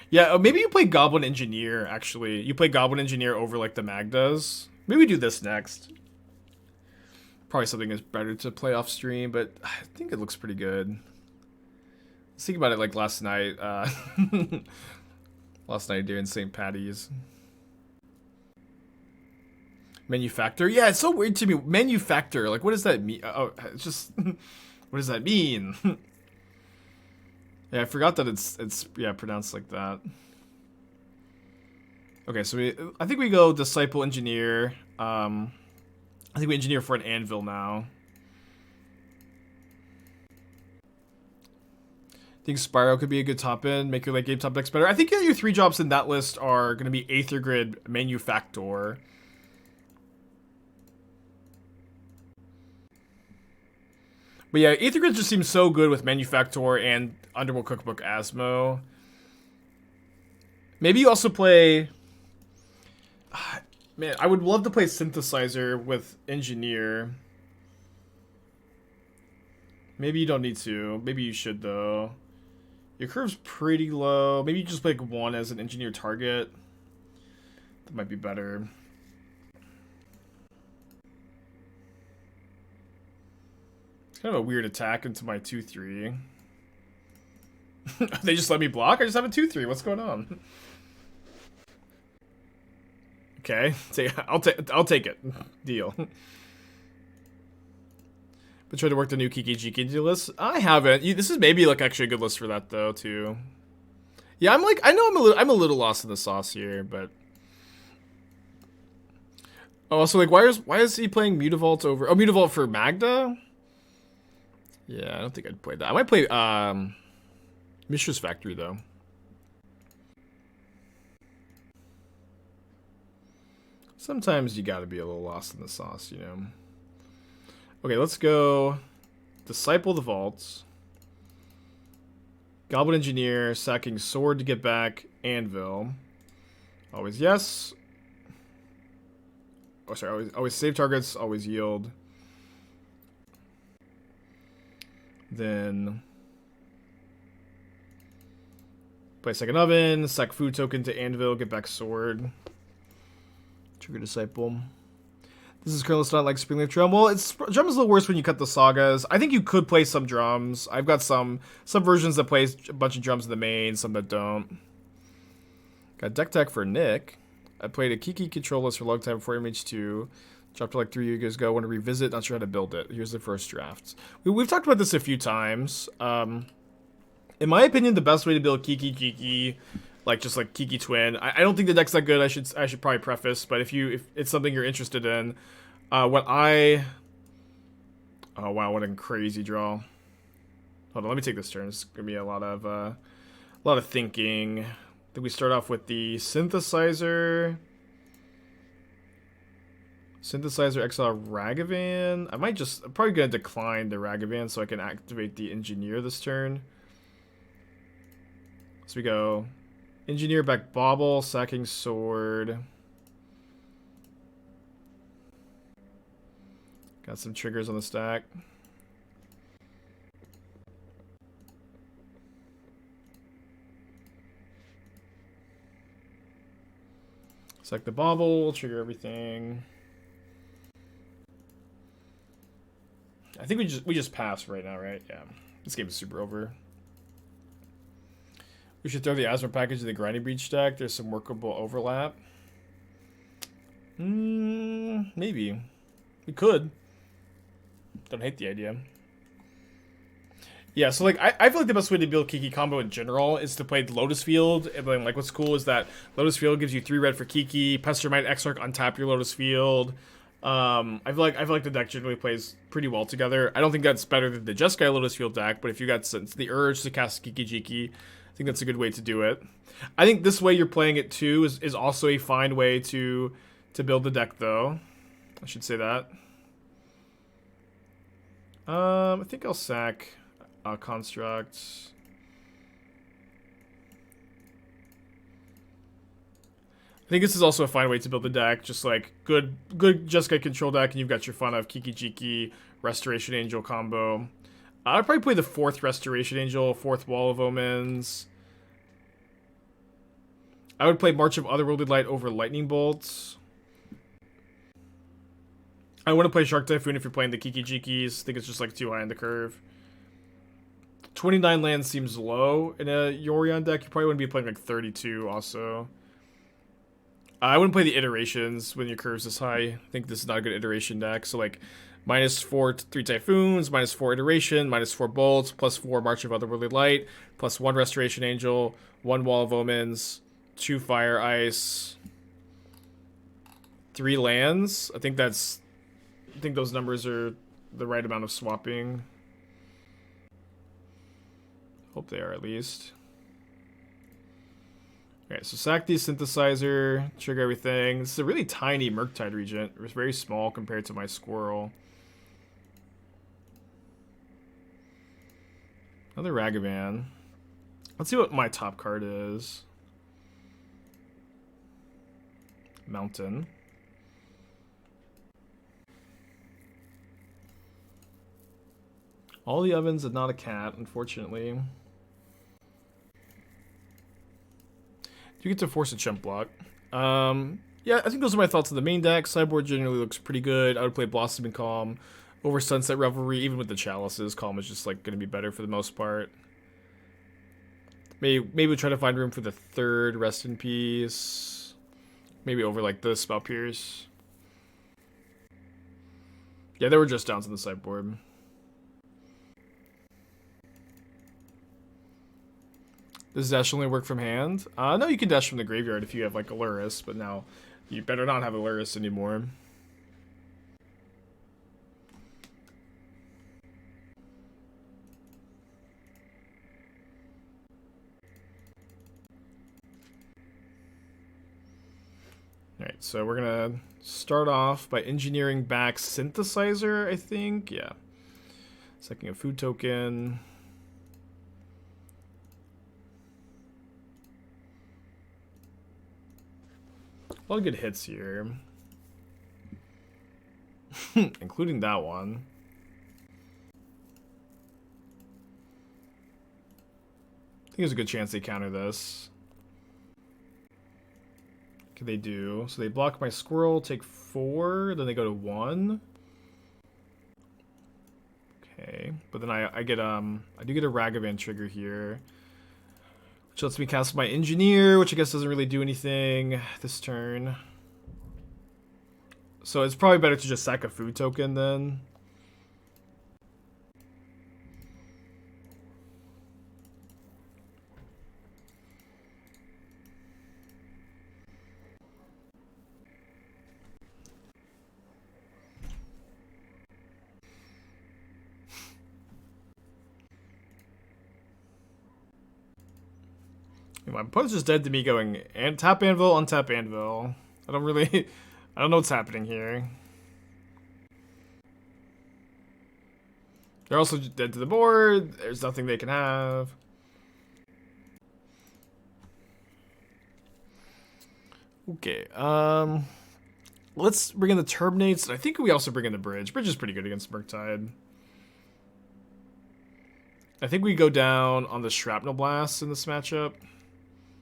Yeah, maybe you play Goblin Engineer actually. You play Goblin Engineer over like the Magdas. Maybe we do this next. Probably something is better to play off stream, but I think it looks pretty good. Let's think about it like last night. Last night doing St. Patty's. Manufacturer? Yeah, it's so weird to me. Manufacturer, like what does that mean? Oh, it's just what does that mean? Yeah, I forgot that it's yeah, pronounced like that. Okay, so I think we go Disciple Engineer. I think we engineer for an anvil now. I think Spyro could be a good top end, make your late game top decks better. I think your 3 drops in that list are going to be Aether Grid, Manufactor. But yeah, Aether Grid just seems so good with Manufactor and Underworld Cookbook Asmo. Maybe you also play... Man, I would love to play Synthesizer with Engineer. Maybe you don't need to. Maybe you should, though. Your curve's pretty low. Maybe you just play 1 as an Engineer target. That might be better. It's kind of a weird attack into my 2-3. They just let me block? I just have a 2-3. What's going on? Okay, I'll take it. Deal. But try to work the new Kiki Jiki list. I haven't. This is maybe like actually a good list for that though too. Yeah, I'm a little lost in the sauce here, but oh, also like why is he playing Mutavault over? Oh, Mutavault for Magda. Yeah, I don't think I'd play that. I might play Mishra's Factory though. Sometimes you gotta be a little lost in the sauce, you know. Okay, let's go Disciple the Vaults. Goblin Engineer, sacking Sword to get back Anvil. Always yes. Oh, sorry, always save targets, always yield. Then play second oven, sack food token to Anvil, get back Sword. Trigger Disciple. This is currently not like Springleaf Drum. Well, drum is a little worse when you cut the sagas. I think you could play some drums. I've got some versions that play a bunch of drums in the main, some that don't. Got deck tech for Nick. I played a Kiki control list for a long time before MH2. Dropped it like 3 years ago. Want to revisit, not sure how to build it. Here's the first draft. We've talked about this a few times. In my opinion, the best way to build Kiki, like just like Kiki Twin. I don't think the deck's that good. I should probably preface, but if it's something you're interested in, oh wow, what a crazy draw. Hold on, let me take this turn. It's gonna be a lot of thinking. I think we start off with the Synthesizer. Exile Ragavan. I'm probably gonna decline the Ragavan so I can activate the Engineer this turn. So we go Engineer back Bauble, sacking Sword. Got some triggers on the stack. Sack the Bauble, trigger everything. I think we just pass right now, right? Yeah. This game is super over. We should throw the Asthma package in the Grinding Breach deck. There's some workable overlap. Maybe. We could. Don't hate the idea. Yeah, so like I feel like the best way to build Kiki combo in general is to play Lotus Field. And then like what's cool is that Lotus Field gives you 3 red for Kiki. Pestermite, Exarch, untap your Lotus Field. I feel like the deck generally plays pretty well together. I don't think that's better than the Jeskai Lotus Field deck, but if you got the urge to cast Kiki Jiki, I think that's a good way to do it. I think this way you're playing it too is also a fine way to build the deck though. I should say that. I think I'll sack Construct. I think this is also a fine way to build the deck. Just like good Jeskai control deck, and you've got your fun of Kiki Jiki, Restoration Angel combo. I'd probably play the 4th Restoration Angel, 4th Wall of Omens. I would play March of Otherworldly Light over Lightning Bolts. I want to play Shark Typhoon if you're playing the Kiki Jikis. I think it's just like too high in the curve. 29 lands seems low in a Yorion deck. You probably wouldn't be playing like 32 also. I wouldn't play the iterations when your curve's this high. I think this is not a good iteration deck. So like -4 3 Typhoons, -4 iteration, -4 bolts, +4 March of Otherworldly Light, +1 Restoration Angel, 1 Wall of Omens, 2 Fire Ice, 3 lands. I think those numbers are the right amount of swapping. Hope they are at least. Alright, so sack the Synthesizer, trigger everything. This is a really tiny Murktide Regent. It's very small compared to my Squirrel. Another Ragavan. Let's see what my top card is. Mountain. All the ovens and not a cat, unfortunately. You get to force a chump block. Yeah, I think those are my thoughts on the main deck. Sideboard generally looks pretty good. I would play Blossoming Calm over Sunset Revelry, even with the Chalices. Calm is just like going to be better for the most part. Maybe try to find room for the 3rd Rest in Peace. Maybe over like the Spell Pierce. Yeah, there were just downs on the sideboard. Does dash only work from hand? No, you can dash from the graveyard if you have like a Lurrus, but now you better not have a Lurrus anymore. Alright, so we're gonna start off by engineering back Synthesizer, I think. Yeah. Sacking a food token. A lot of good hits here. Including that one. I think there's a good chance they counter this. can they do? So they block my squirrel, take 4, then they go to 1. Okay, but then I get I do get a Ragavan trigger here, which lets me cast my engineer, which I guess doesn't really do anything this turn. So it's probably better to just sack a food token then. My opponent's just dead to me going, and tap anvil, untap anvil. I don't know what's happening here. They're also dead to the board. There's nothing they can have. Okay, let's bring in the Terminates. I think we also bring in the Bridge. Bridge is pretty good against Murktide. I think we go down on the Shrapnel Blast in this matchup.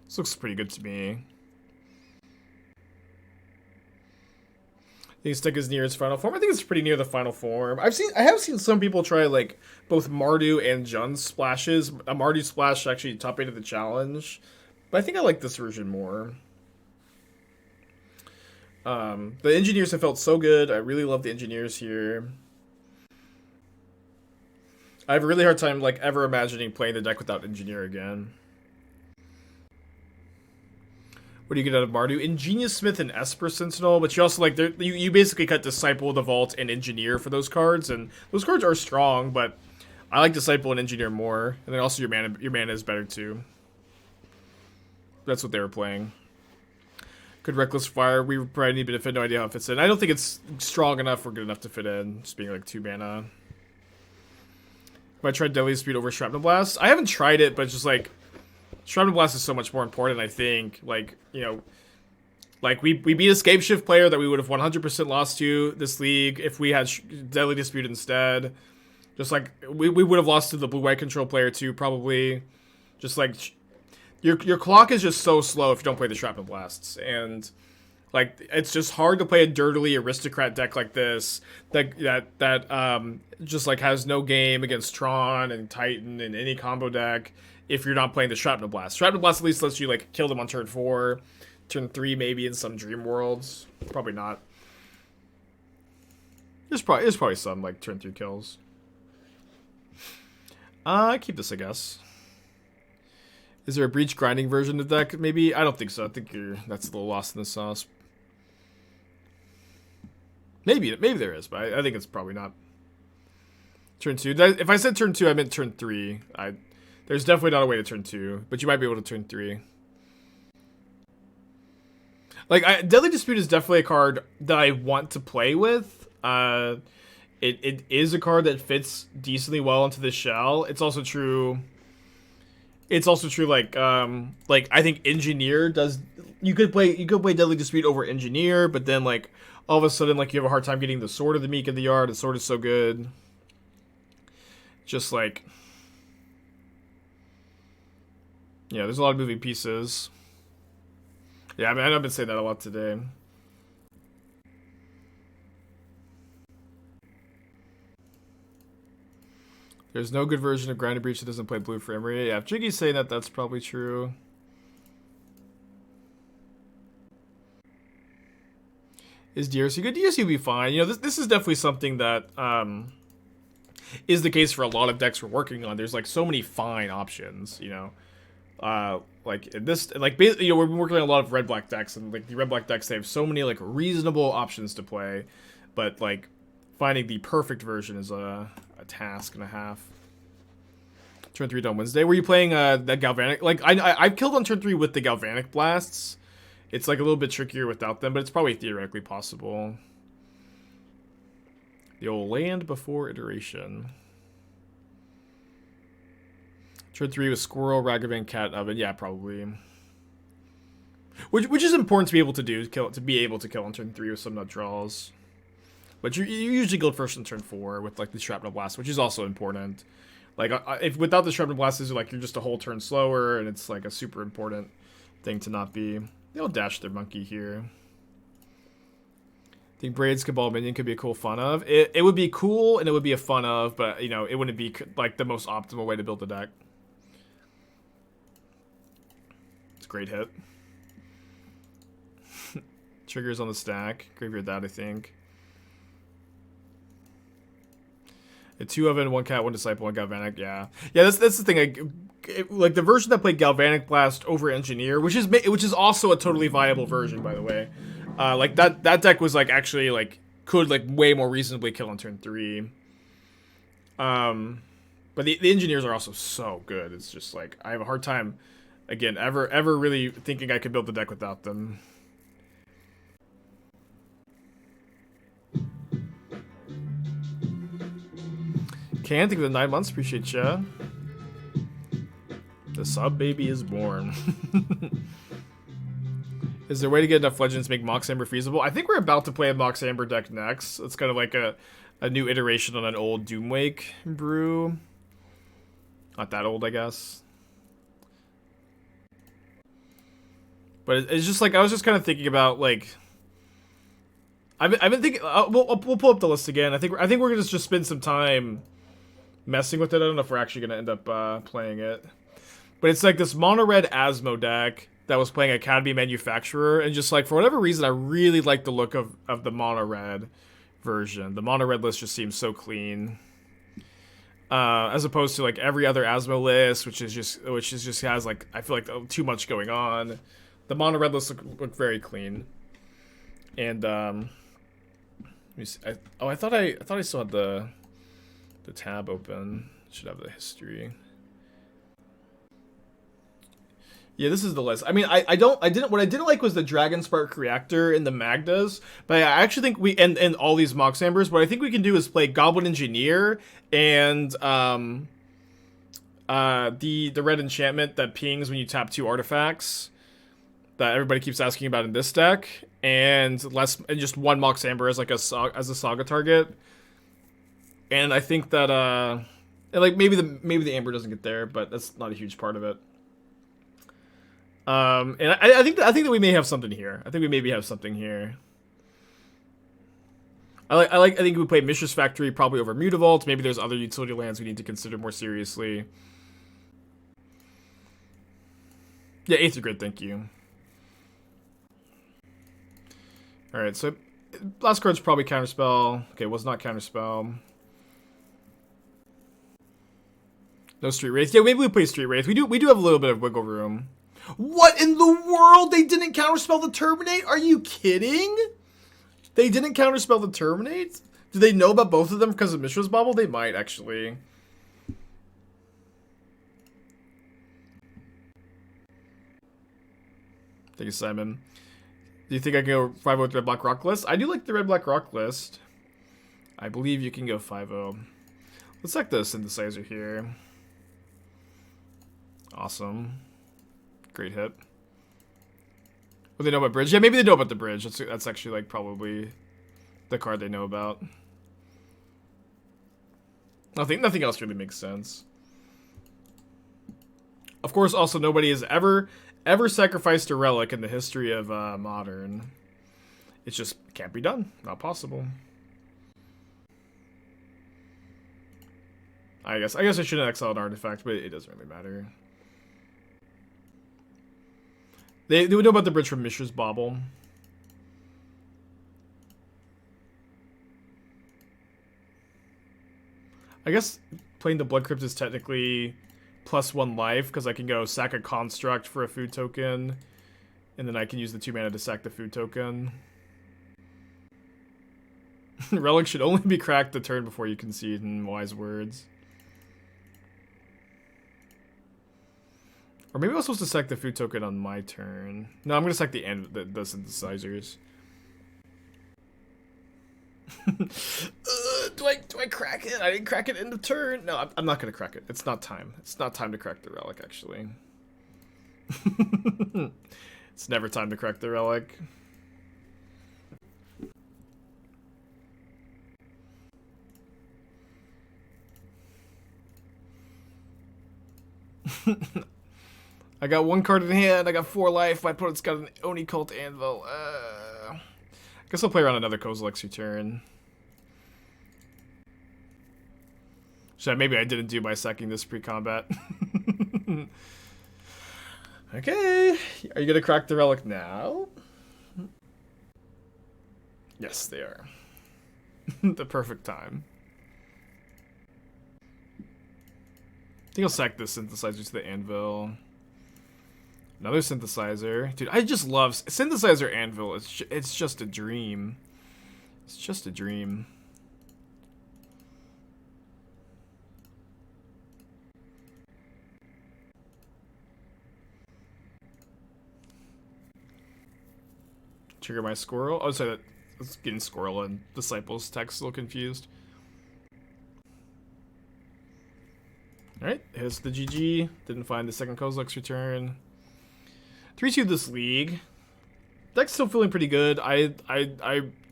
This looks pretty good to me. I think Stick is near its final form. I think it's pretty near the final form. I have seen some people try like both Mardu and Jund splashes. A Mardu splash actually top 8 of the challenge, but I think I like this version more. The engineers have felt so good. I really love the engineers here. I have a really hard time like ever imagining playing the deck without engineer again. What do you get out of Mardu? Ingenious Smith and Esper Sentinel, but you also like you basically cut Disciple, the Vault, and Engineer for those cards, and those cards are strong, but I like Disciple and Engineer more, and then also your mana is better too. That's what they were playing. Good Reckless Fire. We probably need to fit. No idea how it fits in. I don't think it's strong enough or good enough to fit in, just being like 2 mana. If I tried Deadly Dispute over Shrapnel Blast, I haven't tried it, but just like. Shrapnel Blast is so much more important, I think. Like, you know, like we beat a Scapeshift player that we would have 100% lost to this league if we had Deadly Dispute instead. Just like, we would have lost to the blue-white control player too, probably. Just like, your clock is just so slow if you don't play the Shrapnel Blasts. And, like, it's just hard to play a dirtily aristocrat deck like this that just, like, has no game against Tron and Titan and any combo deck. If you're not playing the Shrapnel Blast. Shrapnel Blast at least lets you, like, kill them on turn 4. Turn 3 maybe in some Dream Worlds. Probably not. There's probably some, like, turn 3 kills. I keep this, I guess. Is there a Breach grinding version of the deck? Maybe? I don't think so. I think that's a little lost in the sauce. Maybe there is, but I think it's probably not. Turn 2. If I said turn 2, I meant turn 3. There's definitely not a way to turn 2, but you might be able to turn 3. Like, Deadly Dispute is definitely a card that I want to play with. It is a card that fits decently well into the shell. It's also true. Like I think Engineer does. You could play Deadly Dispute over Engineer, but then like all of a sudden like you have a hard time getting the Sword of the Meek in the yard. The Sword is so good. Just like. Yeah, there's a lot of moving pieces. Yeah, I mean, I've been saying that a lot today. There's no good version of Grinding Breach that doesn't play blue for Emery. Yeah, if Jiggy's saying that, that's probably true. Is DRC good? DRC will be fine. You know, this is definitely something that is the case for a lot of decks we're working on. There's like so many fine options, you know. Like this, like you know, we've been working on a lot of red-black decks, and like the red-black decks, they have so many like reasonable options to play, but like finding the perfect version is a task and a half. Turn 3 on Wednesday. Were you playing that Galvanic? Like I've killed on turn 3 with the Galvanic Blasts. It's like a little bit trickier without them, but it's probably theoretically possible. The old land before iteration. Turn 3 with Squirrel, Ragavan, Cat, Oven. Yeah, probably. Which is important to be able to do, to be able to kill on turn 3 with some nut draws. But you usually go first on turn 4 with like the Shrapnel Blast, which is also important. Like if without the Shrapnel Blast, like you're just a whole turn slower, and it's like a super important thing to not be. They'll dash their monkey here. I think Braid's Cabal Minion could be a cool fun of. It would be cool and it would be a fun of, but you know, it wouldn't be like the most optimal way to build the deck. It's a great hit. Triggers on the stack. Graveyard that, I think. A 2 Oven, 1 Cat, 1 Disciple, 1 Galvanic. Yeah, that's the thing. Like the version that played Galvanic Blast over Engineer, which is also a totally viable version, by the way. Like that deck was like actually like could like way more reasonably kill on turn 3. But the engineers are also so good. It's just like I have a hard time, again, ever really thinking I could build the deck without them. Can't think of the 9 months. Appreciate ya. The sub baby is born. Is there a way to get enough legends to make Mox Amber feasible? I think we're about to play a Mox Amber deck next. It's kind of like a new iteration on an old Doomwake brew. Not that old, I guess. But it's just like, I was just kind of thinking about, like... I've been thinking... we'll pull up the list again. I think we're going to just spend some time messing with it. I don't know if we're actually going to end up playing it. But it's like this mono-red Asmo deck that was playing Academy Manufacturer, and just like for whatever reason I really like the look of the mono red version. The mono red list just seems so clean, as opposed to like every other Asmo list, which just has like, I feel like too much going on. The mono red list look very clean. And let me see. I thought I still had the tab open. Should have the history. Yeah, this is the list. I mean, what I didn't like was the Dragon Spark Reactor in the Magdas, but I actually think and all these Mox Ambers, what I think we can do is play Goblin Engineer and the red enchantment that pings when you tap 2 artifacts that everybody keeps asking about in this deck, and just 1 Mox Amber as like a saga target. And I think that and like maybe the Amber doesn't get there, but that's not a huge part of it. And I think that we may have something here. I think we maybe have something here. I think we play Mishra's Factory probably over Mutavault. Maybe there's other utility lands we need to consider more seriously. Yeah, Aether Grid, thank you. Alright, so last card's probably Counterspell. Okay, was not Counterspell. No Street Wraith. Yeah, maybe we play Street Wraith. We do have a little bit of wiggle room. What in the world? They didn't counterspell the Terminate? Are you kidding? They didn't counterspell the Terminate? Do they know about both of them because of Mishra's Bauble? They might, actually. Thank you, Simon. Do you think I can go 5-0 with the Red Black Rock list? I do like the Red Black Rock list. I believe you can go 5-0. Let's check the synthesizer here. Awesome. Great hit. What do they know about Bridge? Yeah, maybe they know about the Bridge. That's actually like probably the card they know about. Nothing else really makes sense. Of course, also nobody has ever sacrificed a relic in the history of Modern. It just can't be done. Not possible. I guess I shouldn't exile an artifact, but it doesn't really matter. They would know about the Bridge from Mishra's Bauble. I guess playing the Blood Crypt is technically +1 life, because I can go sack a Construct for a food token, and then I can use the 2 mana to sack the food token. Relic should only be cracked the turn before you concede, in wise words. Or maybe I was supposed to sack the food token on my turn. No, I'm going to sack the synthesizers. Do I crack it? I didn't crack it in the turn. No, I'm not going to crack it. It's not time. It's not time to crack the relic, actually. It's never time to crack the relic. I got 1 card in hand. I got 4 life. My opponent's got an Oni-Cult Anvil. I guess I'll play around another Kozilek's turn. So maybe I didn't do by sacking this pre-combat. Okay. Are you going to crack the relic now? Yes, they are. The perfect time. I think I'll sack this synthesizer to the anvil. Another synthesizer. Dude, I just love synthesizer anvil. It's just a dream. It's just a dream. Trigger my squirrel. Oh, sorry, I was getting squirrel and disciples text a little confused. Alright, here's the GG. Didn't find the second Kozilek's return. 3-2 this league. Deck's still feeling pretty good.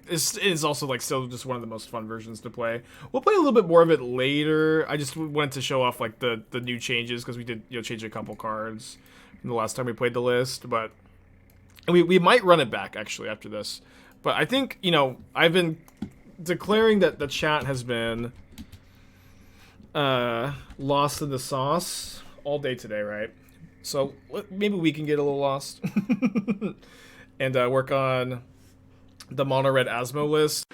It's also like still just one of the most fun versions to play. We'll play a little bit more of it later. I just wanted to show off like the new changes because we did change a couple cards from the last time we played the list, but we might run it back actually after this. But I think I've been declaring that the chat has been lost in the sauce all day today, right? So maybe we can get a little lost and work on the mono red Asmo list.